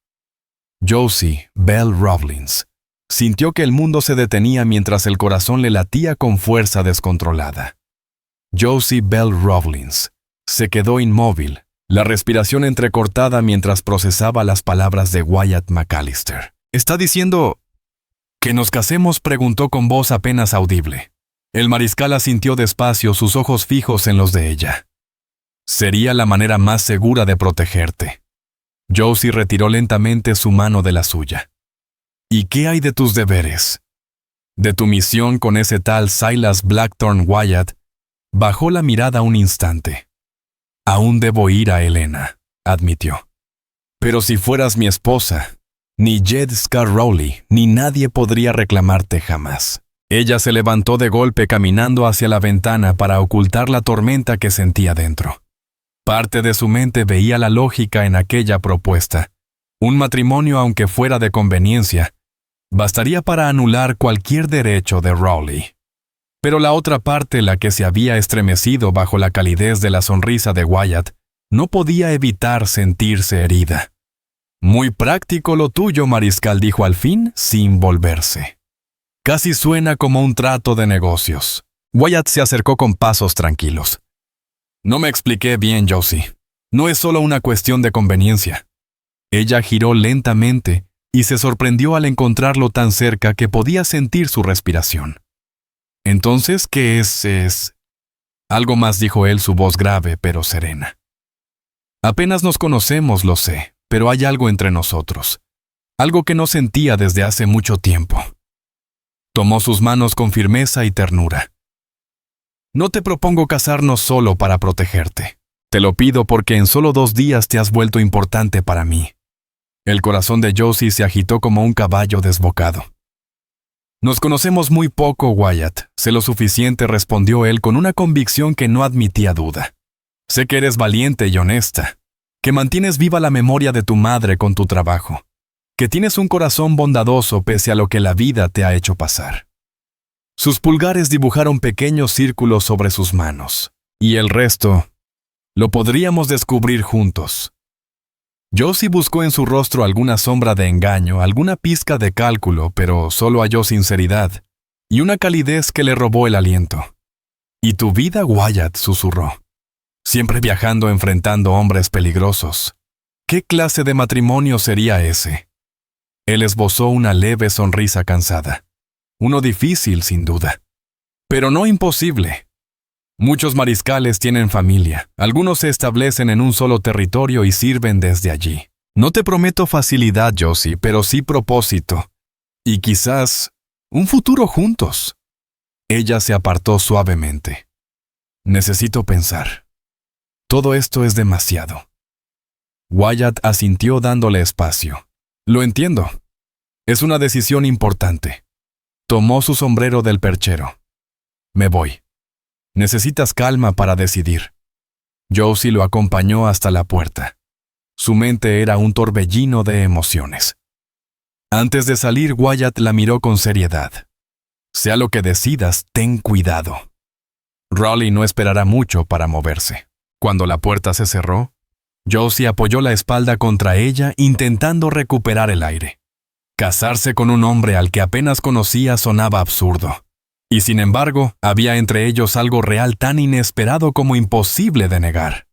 Josie Bell Rawlins sintió que el mundo se detenía mientras el corazón le latía con fuerza descontrolada. Josie Bell Rawlins se quedó inmóvil, la respiración entrecortada mientras procesaba las palabras de Wyatt McAllister. «¿Está diciendo que nos casemos?», preguntó con voz apenas audible. El mariscal asintió despacio, sus ojos fijos en los de ella. «Sería la manera más segura de protegerte». Josie retiró lentamente su mano de la suya. «¿Y qué hay de tus deberes? ¿De tu misión con ese tal Silas Blackthorne?» Wyatt bajó la mirada un instante. «Aún debo ir a Helena», admitió. «Pero si fueras mi esposa, ni Jed Scar Rowley ni nadie podría reclamarte jamás». Ella se levantó de golpe, caminando hacia la ventana para ocultar la tormenta que sentía dentro. Parte de su mente veía la lógica en aquella propuesta. Un matrimonio, aunque fuera de conveniencia, bastaría para anular cualquier derecho de Rowley. Pero la otra parte, la que se había estremecido bajo la calidez de la sonrisa de Wyatt, no podía evitar sentirse herida. «Muy práctico lo tuyo, mariscal», dijo al fin, sin volverse. «Casi suena como un trato de negocios». Wyatt se acercó con pasos tranquilos. «No me expliqué bien, Josie. No es solo una cuestión de conveniencia». Ella giró lentamente y se sorprendió al encontrarlo tan cerca que podía sentir su respiración. «Entonces, ¿qué es? Algo más», dijo él, su voz grave pero serena. «Apenas nos conocemos, lo sé, pero hay algo entre nosotros. Algo que no sentía desde hace mucho tiempo». Tomó sus manos con firmeza y ternura. «No te propongo casarnos solo para protegerte. Te lo pido porque en solo 2 días te has vuelto importante para mí». El corazón de Josie se agitó como un caballo desbocado. «Nos conocemos muy poco, Wyatt. Sé lo suficiente», respondió él con una convicción que no admitía duda. «Sé que eres valiente y honesta, que mantienes viva la memoria de tu madre con tu trabajo, que tienes un corazón bondadoso pese a lo que la vida te ha hecho pasar». Sus pulgares dibujaron pequeños círculos sobre sus manos, y el resto lo podríamos descubrir juntos. Josie buscó en su rostro alguna sombra de engaño, alguna pizca de cálculo, pero solo halló sinceridad y una calidez que le robó el aliento. «¿Y tu vida, Wyatt?», susurró. «Siempre viajando, enfrentando hombres peligrosos. ¿Qué clase de matrimonio sería ese?». Él esbozó una leve sonrisa cansada. «Uno difícil, sin duda. Pero no imposible. Muchos mariscales tienen familia. Algunos se establecen en un solo territorio y sirven desde allí. No te prometo facilidad, Josie, pero sí propósito. Y quizás un futuro juntos». Ella se apartó suavemente. «Necesito pensar. Todo esto es demasiado». Wyatt asintió dándole espacio. «Lo entiendo. Es una decisión importante». Tomó su sombrero del perchero. «Me voy. Necesitas calma para decidir». Josie lo acompañó hasta la puerta. Su mente era un torbellino de emociones. Antes de salir, Wyatt la miró con seriedad. «Sea lo que decidas, ten cuidado». Raleigh no esperará mucho para moverse. Cuando la puerta se cerró, Josie apoyó la espalda contra ella intentando recuperar el aire. Casarse con un hombre al que apenas conocía sonaba absurdo. Y sin embargo, había entre ellos algo real tan inesperado como imposible de negar.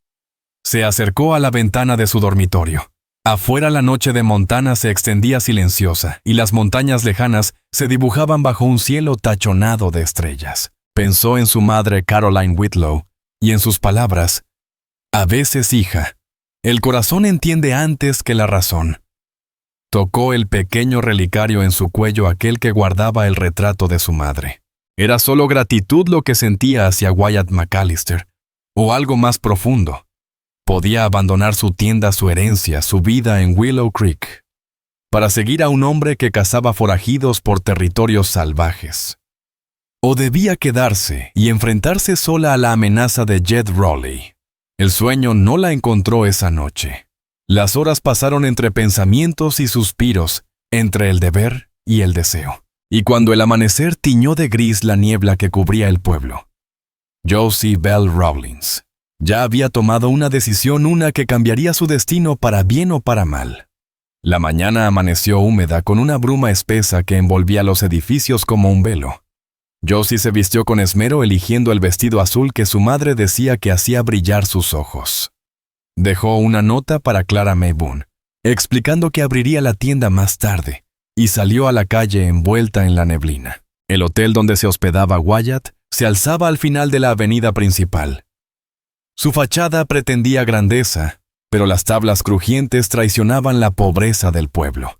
Se acercó a la ventana de su dormitorio. Afuera la noche de Montana se extendía silenciosa y las montañas lejanas se dibujaban bajo un cielo tachonado de estrellas. Pensó en su madre Caroline Whitlow y en sus palabras: «A veces, hija, el corazón entiende antes que la razón». Tocó el pequeño relicario en su cuello, aquel que guardaba el retrato de su madre. ¿Era solo gratitud lo que sentía hacia Wyatt McAllister, o algo más profundo? Podía abandonar su tienda, su herencia, su vida en Willow Creek, para seguir a un hombre que cazaba forajidos por territorios salvajes. ¿O debía quedarse y enfrentarse sola a la amenaza de Jed Raleigh? El sueño no la encontró esa noche. Las horas pasaron entre pensamientos y suspiros, entre el deber y el deseo. Y cuando el amanecer tiñó de gris la niebla que cubría el pueblo, Josie Bell Rawlins ya había tomado una decisión, una que cambiaría su destino para bien o para mal. La mañana amaneció húmeda con una bruma espesa que envolvía los edificios como un velo. Josie se vistió con esmero, eligiendo el vestido azul que su madre decía que hacía brillar sus ojos. Dejó una nota para Clara May Boone, explicando que abriría la tienda más tarde, y salió a la calle envuelta en la neblina. El hotel donde se hospedaba Wyatt se alzaba al final de la avenida principal. Su fachada pretendía grandeza, pero las tablas crujientes traicionaban la pobreza del pueblo.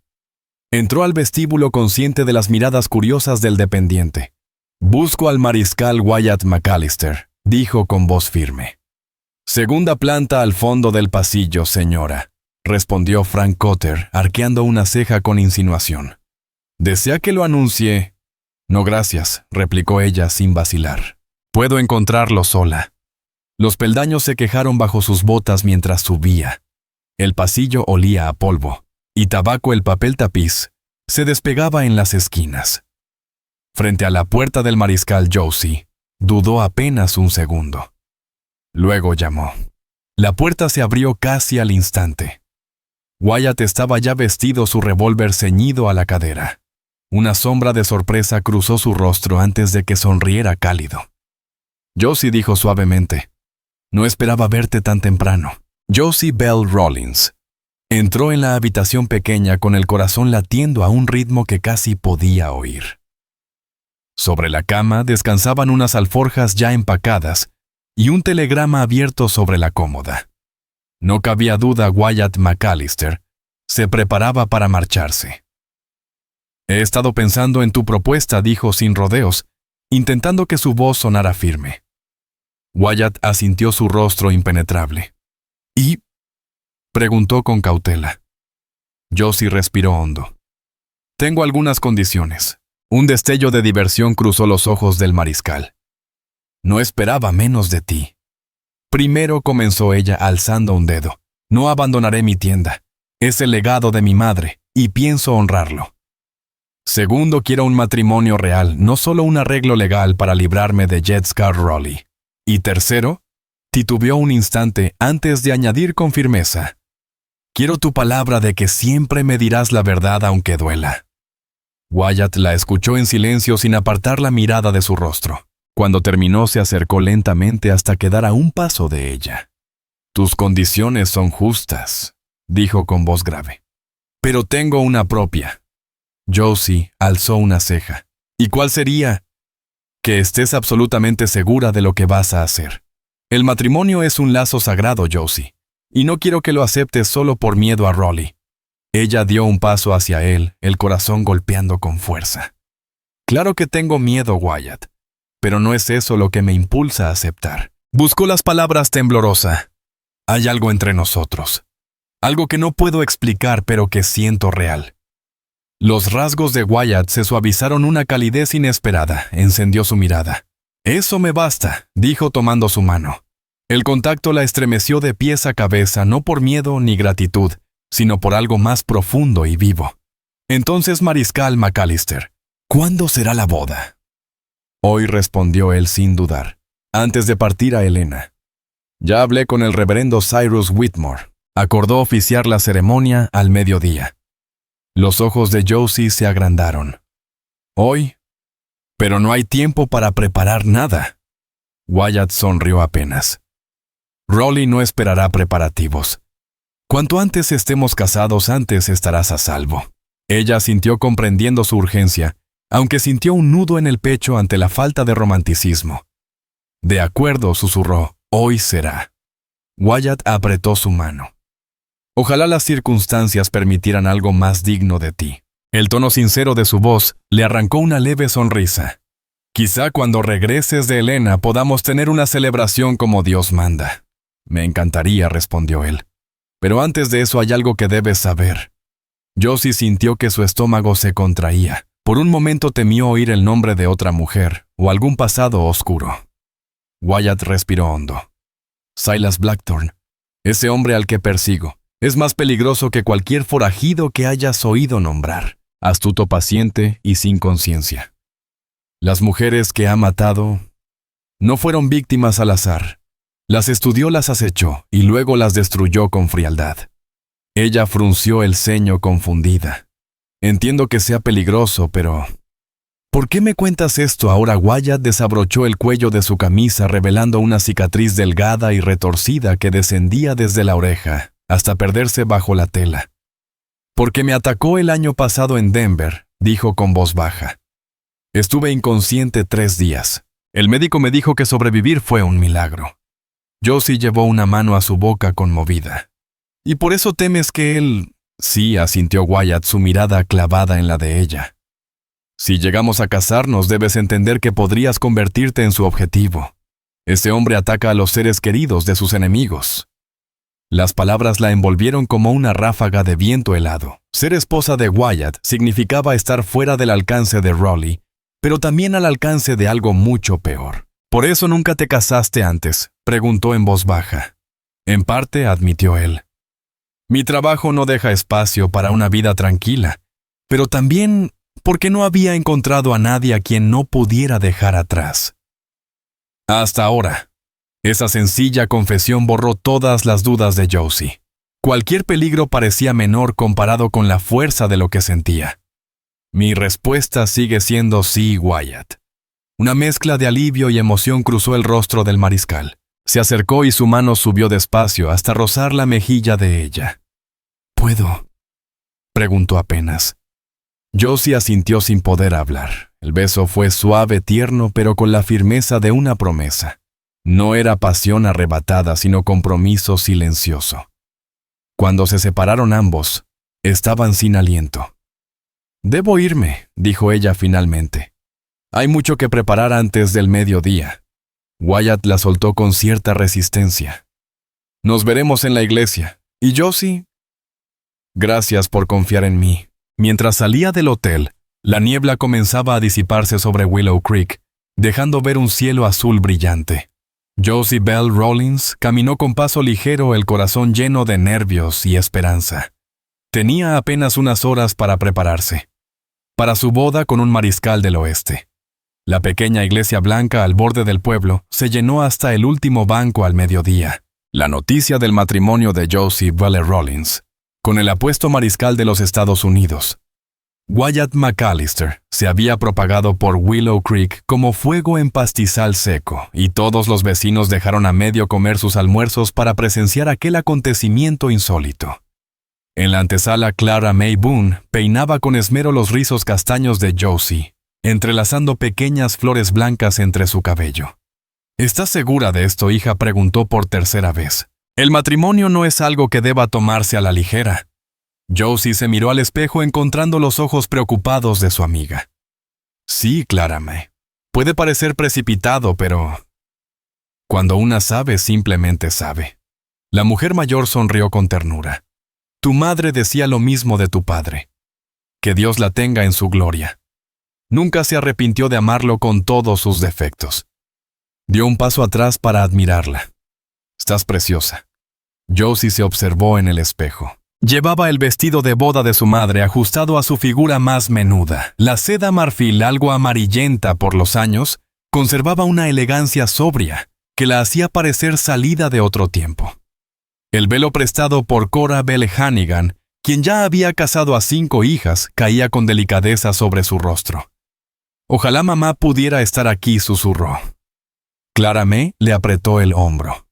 Entró al vestíbulo consciente de las miradas curiosas del dependiente. «Busco al mariscal Wyatt McAllister», dijo con voz firme. «Segunda planta al fondo del pasillo, señora», respondió Frank Cotter, arqueando una ceja con insinuación. «¿Desea que lo anuncie?» «No, gracias», replicó ella sin vacilar. «Puedo encontrarlo sola». Los peldaños se quejaron bajo sus botas mientras subía. El pasillo olía a polvo, y tabaco, el papel tapiz, se despegaba en las esquinas. Frente a la puerta del mariscal, Josie dudó apenas un segundo. Luego llamó. La puerta se abrió casi al instante. Wyatt estaba ya vestido, su revólver ceñido a la cadera. Una sombra de sorpresa cruzó su rostro antes de que sonriera cálido. «Josie», dijo suavemente, «no esperaba verte tan temprano». Josie Bell Rawlins entró en la habitación pequeña con el corazón latiendo a un ritmo que casi podía oír. Sobre la cama descansaban unas alforjas ya empacadas y un telegrama abierto sobre la cómoda. No cabía duda, Wyatt McAllister se preparaba para marcharse. «He estado pensando en tu propuesta», dijo sin rodeos, intentando que su voz sonara firme. Wyatt asintió, su rostro impenetrable. «¿Y?» preguntó con cautela. Josie respiró hondo. «Tengo algunas condiciones». Un destello de diversión cruzó los ojos del mariscal. «No esperaba menos de ti». «Primero», comenzó ella alzando un dedo, «no abandonaré mi tienda. Es el legado de mi madre, y pienso honrarlo. Segundo, quiero un matrimonio real, no solo un arreglo legal para librarme de Jed Raleigh. Y tercero», titubeó un instante antes de añadir con firmeza, Quiero tu palabra de que siempre me dirás la verdad aunque duela. Wyatt la escuchó en silencio sin apartar la mirada de su rostro. Cuando terminó, se acercó lentamente hasta quedar a un paso de ella. Tus condiciones son justas, dijo con voz grave. Pero tengo una propia. Josie alzó una ceja. ¿Y cuál sería? Que estés absolutamente segura de lo que vas a hacer. El matrimonio es un lazo sagrado, Josie, y no quiero que lo aceptes solo por miedo a Rolly. Ella dio un paso hacia él, el corazón golpeando con fuerza. Claro que tengo miedo, Wyatt, pero no es eso lo que me impulsa a aceptar. Buscó las palabras temblorosa. Hay algo entre nosotros. Algo que no puedo explicar, pero que siento real. Los rasgos de Wyatt se suavizaron, una calidez inesperada encendió su mirada. Eso me basta, dijo tomando su mano. El contacto la estremeció de pies a cabeza, no por miedo ni gratitud, sino por algo más profundo y vivo. Entonces, Mariscal McAllister, ¿cuándo será la boda? Hoy, respondió él sin dudar, antes de partir a Helena. Ya hablé con el reverendo Cyrus Whitmore. Acordó oficiar la ceremonia al mediodía. Los ojos de Josie se agrandaron. ¿Hoy? Pero no hay tiempo para preparar nada. Wyatt sonrió apenas. Rolly no esperará preparativos. Cuanto antes estemos casados, antes estarás a salvo. Ella sintió comprendiendo su urgencia, aunque sintió un nudo en el pecho ante la falta de romanticismo. De acuerdo, susurró, hoy será. Wyatt apretó su mano. Ojalá las circunstancias permitieran algo más digno de ti. El tono sincero de su voz le arrancó una leve sonrisa. Quizá cuando regreses de Helena podamos tener una celebración como Dios manda. Me encantaría, respondió él. Pero antes de eso hay algo que debes saber. Josie sintió que su estómago se contraía. Por un momento temió oír el nombre de otra mujer o algún pasado oscuro. Wyatt respiró hondo. Silas Blackthorne, ese hombre al que persigo, es más peligroso que cualquier forajido que hayas oído nombrar. Astuto, paciente y sin conciencia. Las mujeres que ha matado no fueron víctimas al azar. Las estudió, las acechó y luego las destruyó con frialdad. Ella frunció el ceño confundida. Entiendo que sea peligroso, pero... ¿Por qué me cuentas esto ahora? Wyatt desabrochó el cuello de su camisa revelando una cicatriz delgada y retorcida que descendía desde la oreja hasta perderse bajo la tela. Porque me atacó el año pasado en Denver, dijo con voz baja. Estuve inconsciente 3 días. El médico me dijo que sobrevivir fue un milagro. Josie llevó una mano a su boca conmovida. ¿Y por eso temes que él...? Sí, asintió Wyatt, su mirada clavada en la de ella. Si llegamos a casarnos, debes entender que podrías convertirte en su objetivo. Ese hombre ataca a los seres queridos de sus enemigos. Las palabras la envolvieron como una ráfaga de viento helado. Ser esposa de Wyatt significaba estar fuera del alcance de Rolly, pero también al alcance de algo mucho peor. ¿Por eso nunca te casaste antes?, preguntó en voz baja. En parte, admitió él. Mi trabajo no deja espacio para una vida tranquila, pero también porque no había encontrado a nadie a quien no pudiera dejar atrás. Hasta ahora. Esa sencilla confesión borró todas las dudas de Josie. Cualquier peligro parecía menor comparado con la fuerza de lo que sentía. Mi respuesta sigue siendo sí, Wyatt. Una mezcla de alivio y emoción cruzó el rostro del mariscal. Se acercó y su mano subió despacio hasta rozar la mejilla de ella. ¿Puedo?, preguntó apenas. Josie asintió sin poder hablar. El beso fue suave, tierno, pero con la firmeza de una promesa. No era pasión arrebatada, sino compromiso silencioso. Cuando se separaron ambos, estaban sin aliento. «Debo irme», dijo ella finalmente. «Hay mucho que preparar antes del mediodía». Wyatt la soltó con cierta resistencia. «Nos veremos en la iglesia. ¿Y Josie?» «Gracias por confiar en mí». Mientras salía del hotel, la niebla comenzaba a disiparse sobre Willow Creek, dejando ver un cielo azul brillante. Josie Bell Rawlins caminó con paso ligero, el corazón lleno de nervios y esperanza. Tenía apenas unas horas para prepararse. Para su boda con un mariscal del oeste. La pequeña iglesia blanca al borde del pueblo se llenó hasta el último banco al mediodía. La noticia del matrimonio de Josie Bell Rawlins con el apuesto mariscal de los Estados Unidos. Wyatt McAllister se había propagado por Willow Creek como fuego en pastizal seco, y todos los vecinos dejaron a medio comer sus almuerzos para presenciar aquel acontecimiento insólito. En la antesala, Clara May Boone peinaba con esmero los rizos castaños de Josie, entrelazando pequeñas flores blancas entre su cabello. ¿Estás segura de esto, hija?, preguntó por tercera vez. El matrimonio no es algo que deba tomarse a la ligera. Josie se miró al espejo encontrando los ojos preocupados de su amiga. Sí, Clara May. Puede parecer precipitado, pero... cuando una sabe, simplemente sabe. La mujer mayor sonrió con ternura. Tu madre decía lo mismo de tu padre. Que Dios la tenga en su gloria. Nunca se arrepintió de amarlo con todos sus defectos. Dio un paso atrás para admirarla. Estás preciosa. Josie se observó en el espejo. Llevaba el vestido de boda de su madre ajustado a su figura más menuda. La seda marfil, algo amarillenta por los años, conservaba una elegancia sobria que la hacía parecer salida de otro tiempo. El velo prestado por Cora Bell Hannigan, quien ya había casado a 5 hijas, caía con delicadeza sobre su rostro. Ojalá mamá pudiera estar aquí, susurró. Clara May le apretó el hombro.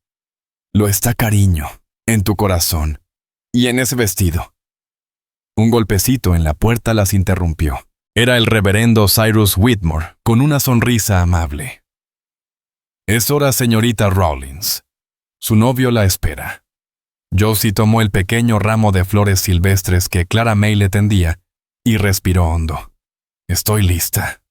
Lo está, cariño, en tu corazón. Y en ese vestido. Un golpecito en la puerta las interrumpió. Era el reverendo Cyrus Whitmore, con una sonrisa amable. Es hora, señorita Rawlins. Su novio la espera. Josie tomó el pequeño ramo de flores silvestres que Clara May le tendía y respiró hondo. Estoy lista.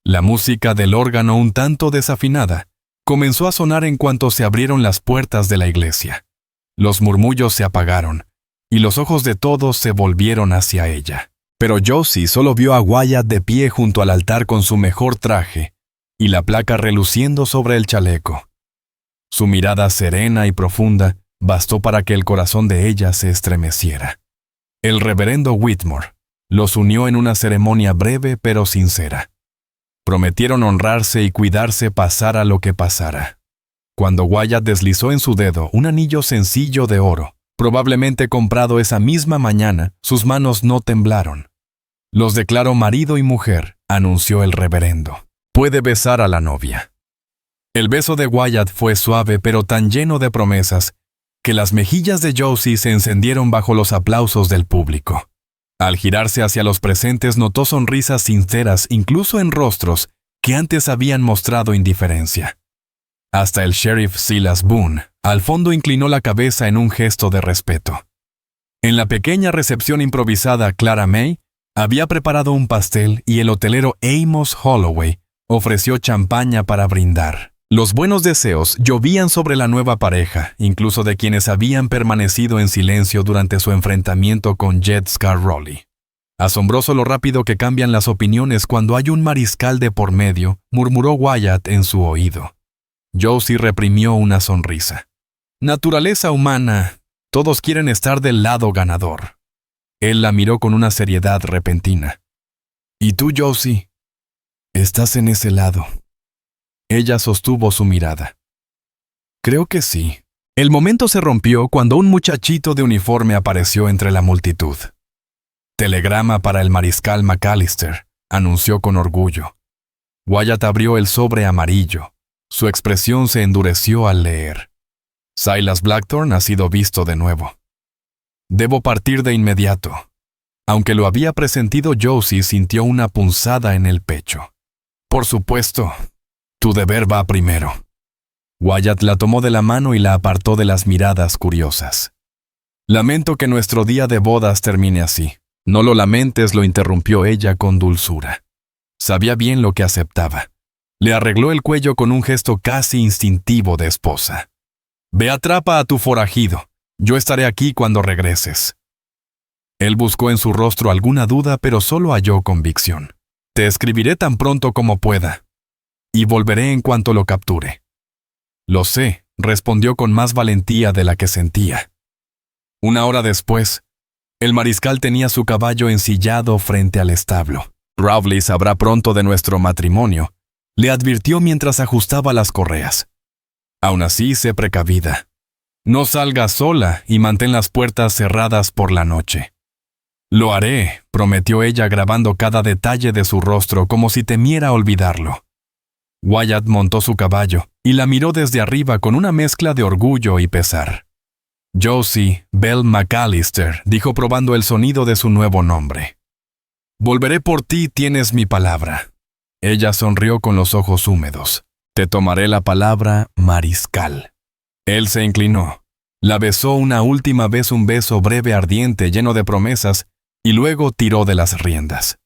La música del órgano, un tanto desafinada, comenzó a sonar en cuanto se abrieron las puertas de la iglesia. Los murmullos se apagaron, y los ojos de todos se volvieron hacia ella. Pero Josie solo vio a Wyatt de pie junto al altar con su mejor traje y la placa reluciendo sobre el chaleco. Su mirada serena y profunda bastó para que el corazón de ella se estremeciera. El reverendo Whitmore los unió en una ceremonia breve pero sincera. Prometieron honrarse y cuidarse pasara lo que pasara. Cuando Wyatt deslizó en su dedo un anillo sencillo de oro, probablemente comprado esa misma mañana, sus manos no temblaron. Los declaró marido y mujer, anunció el reverendo. Puede besar a la novia. El beso de Wyatt fue suave pero tan lleno de promesas que las mejillas de Josie se encendieron bajo los aplausos del público. Al girarse hacia los presentes notó sonrisas sinceras incluso en rostros que antes habían mostrado indiferencia. Hasta el sheriff Silas Boone, al fondo, inclinó la cabeza en un gesto de respeto. En la pequeña recepción improvisada, Clara May había preparado un pastel y el hotelero Amos Holloway ofreció champaña para brindar. Los buenos deseos llovían sobre la nueva pareja, incluso de quienes habían permanecido en silencio durante su enfrentamiento con Jed Scarrowley. Asombroso lo rápido que cambian las opiniones cuando hay un mariscal de por medio, murmuró Wyatt en su oído. Josie reprimió una sonrisa. Naturaleza humana, todos quieren estar del lado ganador. Él la miró con una seriedad repentina. ¿Y tú, Josie? Estás en ese lado. Ella sostuvo su mirada. Creo que sí. El momento se rompió cuando un muchachito de uniforme apareció entre la multitud. Telegrama para el mariscal McAllister, anunció con orgullo. Wyatt abrió el sobre amarillo. Su expresión se endureció al leer. Silas Blackthorne ha sido visto de nuevo. Debo partir de inmediato. Aunque lo había presentido, Josie sintió una punzada en el pecho. Por supuesto, tu deber va primero. Wyatt la tomó de la mano y la apartó de las miradas curiosas. Lamento que nuestro día de bodas termine así. No lo lamentes, lo interrumpió ella con dulzura. Sabía bien lo que aceptaba. Le arregló el cuello con un gesto casi instintivo de esposa. Ve, atrapa a tu forajido. Yo estaré aquí cuando regreses. Él buscó en su rostro alguna duda, pero solo halló convicción. Te escribiré tan pronto como pueda. Y volveré en cuanto lo capture. Lo sé, respondió con más valentía de la que sentía. Una hora después, el mariscal tenía su caballo ensillado frente al establo. Rowley sabrá pronto de nuestro matrimonio, le advirtió mientras ajustaba las correas. Aún así, sé precavida. No salgas sola y mantén las puertas cerradas por la noche. Lo haré, prometió ella grabando cada detalle de su rostro como si temiera olvidarlo. Wyatt montó su caballo y la miró desde arriba con una mezcla de orgullo y pesar. Josie Bell McAllister, dijo probando el sonido de su nuevo nombre. Volveré por ti, tienes mi palabra. Ella sonrió con los ojos húmedos. Te tomaré la palabra, mariscal. Él se inclinó. La besó una última vez, un beso breve, ardiente, lleno de promesas, y luego tiró de las riendas.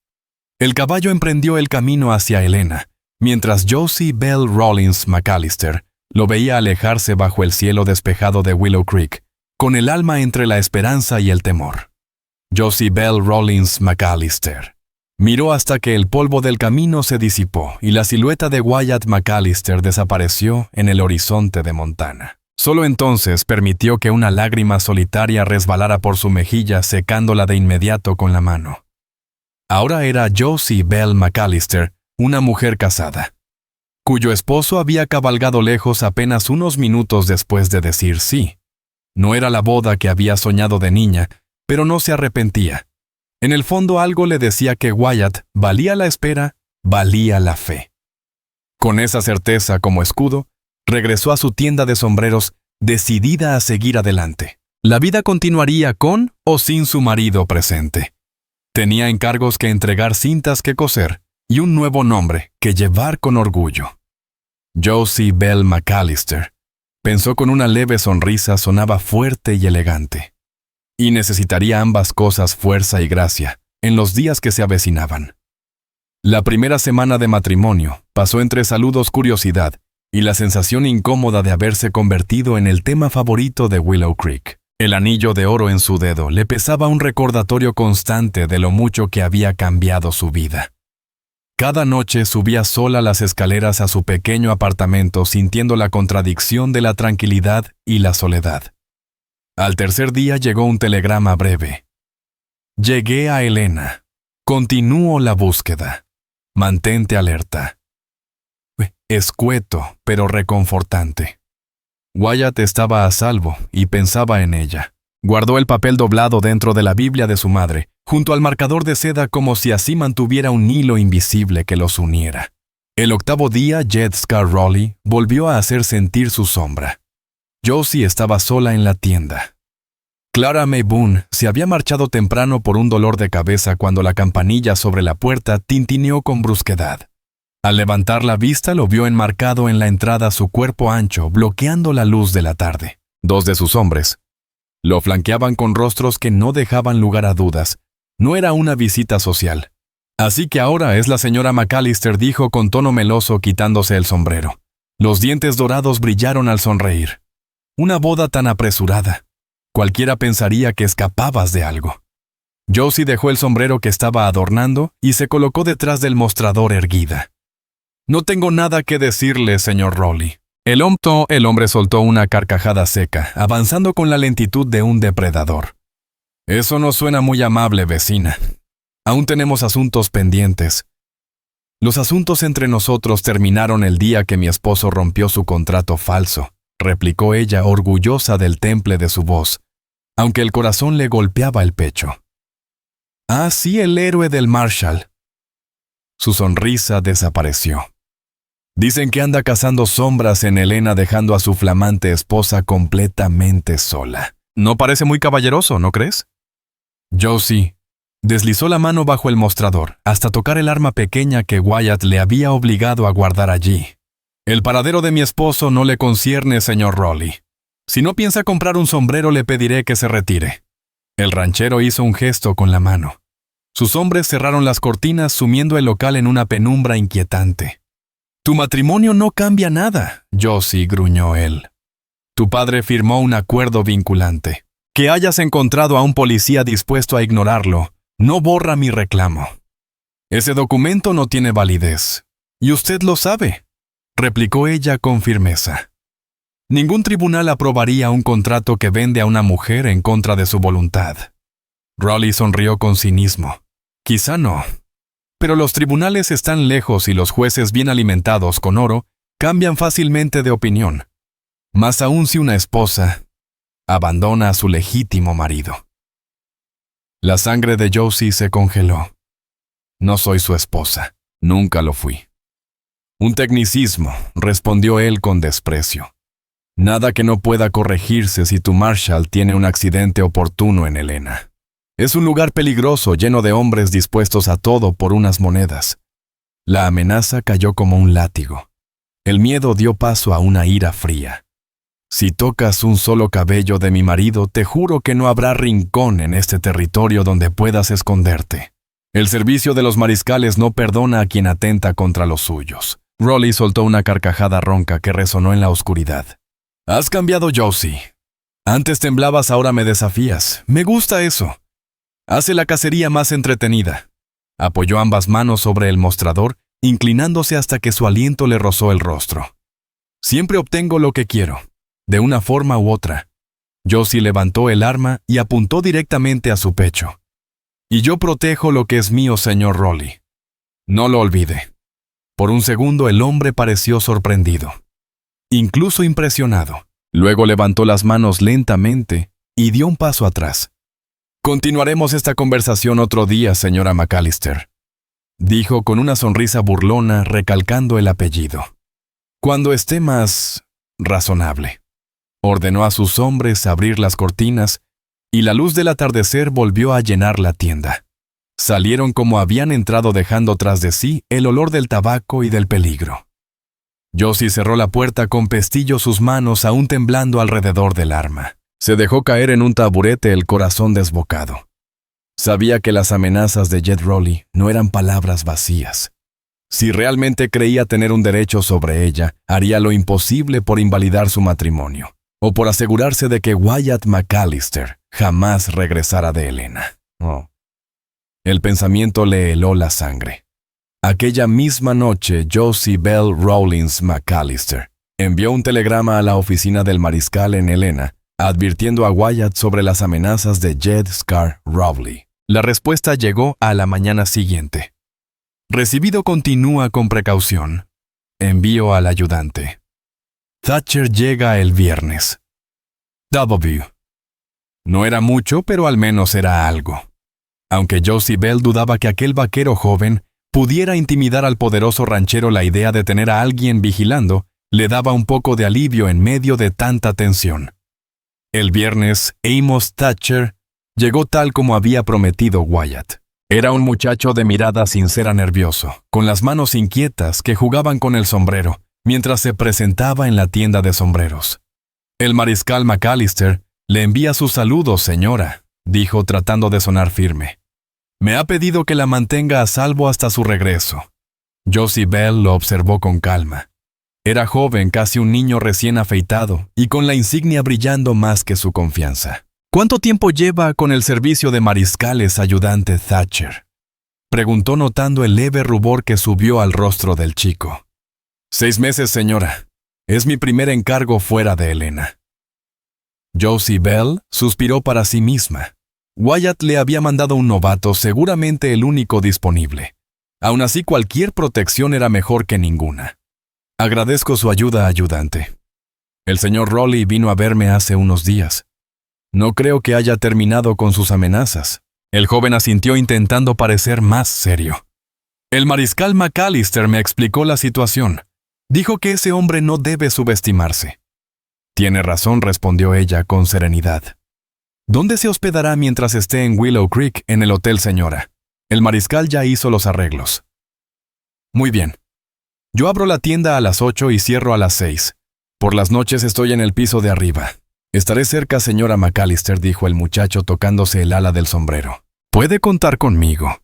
El caballo emprendió el camino hacia Helena, mientras Josie Bell Rawlins McAllister lo veía alejarse bajo el cielo despejado de Willow Creek, con el alma entre la esperanza y el temor. Josie Bell Rawlins McAllister miró hasta que el polvo del camino se disipó y la silueta de Wyatt McAllister desapareció en el horizonte de Montana. Solo entonces permitió que una lágrima solitaria resbalara por su mejilla, secándola de inmediato con la mano. Ahora era Josie Bell McAllister, una mujer casada, cuyo esposo había cabalgado lejos apenas unos minutos después de decir sí. No era la boda que había soñado de niña, pero no se arrepentía. En el fondo algo le decía que Wyatt valía la espera, valía la fe. Con esa certeza como escudo, regresó a su tienda de sombreros, decidida a seguir adelante. La vida continuaría con o sin su marido presente. Tenía encargos que entregar, cintas que coser y un nuevo nombre que llevar con orgullo. Josie Bell McAllister, pensó con una leve sonrisa, sonaba fuerte y elegante. Y necesitaría ambas cosas, fuerza y gracia, en los días que se avecinaban. La primera semana de matrimonio pasó entre saludos, curiosidad y la sensación incómoda de haberse convertido en el tema favorito de Willow Creek. El anillo de oro en su dedo le pesaba, un recordatorio constante de lo mucho que había cambiado su vida. Cada noche subía sola las escaleras a su pequeño apartamento, sintiendo la contradicción de la tranquilidad y la soledad. Al tercer día llegó un telegrama breve. Llegué a Helena. Continúo la búsqueda. Mantente alerta. Escueto, pero reconfortante. Wyatt estaba a salvo y pensaba en ella. Guardó el papel doblado dentro de la Biblia de su madre, junto al marcador de seda, como si así mantuviera un hilo invisible que los uniera. El octavo día, Jessica Rowley volvió a hacer sentir su sombra. Josie estaba sola en la tienda. Clara May Boone se había marchado temprano por un dolor de cabeza cuando la campanilla sobre la puerta tintineó con brusquedad. Al levantar la vista lo vio enmarcado en la entrada, su cuerpo ancho, bloqueando la luz de la tarde. Dos de sus hombres lo flanqueaban con rostros que no dejaban lugar a dudas. No era una visita social. Así que ahora es la señora McAllister, dijo con tono meloso, quitándose el sombrero. Los dientes dorados brillaron al sonreír. Una boda tan apresurada. Cualquiera pensaría que escapabas de algo. Josie dejó el sombrero que estaba adornando y se colocó detrás del mostrador erguida. No tengo nada que decirle, señor Rowley. El hombre soltó una carcajada seca, avanzando con la lentitud de un depredador. Eso no suena muy amable, vecina. Aún tenemos asuntos pendientes. Los asuntos entre nosotros terminaron el día que mi esposo rompió su contrato falso, replicó ella, orgullosa del temple de su voz, aunque el corazón le golpeaba el pecho. Ah, sí, el héroe del Marshall. Su sonrisa desapareció. Dicen que anda cazando sombras en Helena, dejando a su flamante esposa completamente sola. No parece muy caballeroso, ¿no crees? Josie deslizó la mano bajo el mostrador hasta tocar el arma pequeña que Wyatt le había obligado a guardar allí. El paradero de mi esposo no le concierne, señor Rowley. Si no piensa comprar un sombrero, le pediré que se retire. El ranchero hizo un gesto con la mano. Sus hombres cerraron las cortinas, sumiendo el local en una penumbra inquietante. Tu matrimonio no cambia nada, Josie, gruñó él. Tu padre firmó un acuerdo vinculante. Que hayas encontrado a un policía dispuesto a ignorarlo no borra mi reclamo. Ese documento no tiene validez. Y usted lo sabe, replicó ella con firmeza. Ningún tribunal aprobaría un contrato que vende a una mujer en contra de su voluntad. Rowley sonrió con cinismo. Quizá no. Pero los tribunales están lejos y los jueces bien alimentados con oro cambian fácilmente de opinión. Más aún si una esposa abandona a su legítimo marido. La sangre de Josie se congeló. No soy su esposa, nunca lo fui. Un tecnicismo, respondió él con desprecio. Nada que no pueda corregirse si tu Marshall tiene un accidente oportuno en Helena. Es un lugar peligroso, lleno de hombres dispuestos a todo por unas monedas. La amenaza cayó como un látigo. El miedo dio paso a una ira fría. Si tocas un solo cabello de mi marido, te juro que no habrá rincón en este territorio donde puedas esconderte. El servicio de los mariscales no perdona a quien atenta contra los suyos. Rolly soltó una carcajada ronca que resonó en la oscuridad. Has cambiado, Josie. Antes temblabas, ahora me desafías. Me gusta eso. Hace la cacería más entretenida. Apoyó ambas manos sobre el mostrador, inclinándose hasta que su aliento le rozó el rostro. Siempre obtengo lo que quiero, de una forma u otra. Josie levantó el arma y apuntó directamente a su pecho. Y yo protejo lo que es mío, señor Rolly. No lo olvide. Por un segundo el hombre pareció sorprendido, incluso impresionado. Luego levantó las manos lentamente y dio un paso atrás. Continuaremos esta conversación otro día, señora McAllister, dijo con una sonrisa burlona recalcando el apellido. Cuando esté más razonable. Ordenó a sus hombres abrir las cortinas y la luz del atardecer volvió a llenar la tienda. Salieron como habían entrado dejando tras de sí el olor del tabaco y del peligro. Josie cerró la puerta con pestillo sus manos aún temblando alrededor del arma. Se dejó caer en un taburete el corazón desbocado. Sabía que las amenazas de Jed Rolly no eran palabras vacías. Si realmente creía tener un derecho sobre ella, haría lo imposible por invalidar su matrimonio, o por asegurarse de que Wyatt McAllister jamás regresara de Helena. Oh. El pensamiento le heló la sangre. Aquella misma noche, Josie Bell Rawlins McAllister envió un telegrama a la oficina del mariscal en Helena, advirtiendo a Wyatt sobre las amenazas de Jed Scar Rowley. La respuesta llegó a la mañana siguiente. Recibido, continúa con precaución. Envío al ayudante. Thatcher llega el viernes. W. No era mucho, pero al menos era algo. Aunque Josie Bell dudaba que aquel vaquero joven pudiera intimidar al poderoso ranchero, la idea de tener a alguien vigilando le daba un poco de alivio en medio de tanta tensión. El viernes, Amos Thatcher llegó tal como había prometido Wyatt. Era un muchacho de mirada sincera, nervioso, con las manos inquietas que jugaban con el sombrero, mientras se presentaba en la tienda de sombreros. El mariscal McAllister le envía sus saludos, señora, dijo tratando de sonar firme. Me ha pedido que la mantenga a salvo hasta su regreso. Josie Bell lo observó con calma. Era joven, casi un niño recién afeitado, y con la insignia brillando más que su confianza. ¿Cuánto tiempo lleva con el servicio de mariscales, ayudante Thatcher? Preguntó notando el leve rubor que subió al rostro del chico. 6 meses, señora. Es mi primer encargo fuera de Helena. Josie Bell suspiró para sí misma. Wyatt le había mandado un novato, seguramente el único disponible. Aún así, cualquier protección era mejor que ninguna. Agradezco su ayuda, ayudante. El señor Rowley vino a verme hace unos días. No creo que haya terminado con sus amenazas. El joven asintió intentando parecer más serio. El mariscal McAllister me explicó la situación. Dijo que ese hombre no debe subestimarse. Tiene razón, respondió ella con serenidad. ¿Dónde se hospedará mientras esté en Willow Creek, en el hotel, señora? El mariscal ya hizo los arreglos. Muy bien. Yo abro la tienda a las 8 y cierro a las 6. Por las noches estoy en el piso de arriba. Estaré cerca, señora McAllister, dijo el muchacho tocándose el ala del sombrero. Puede contar conmigo.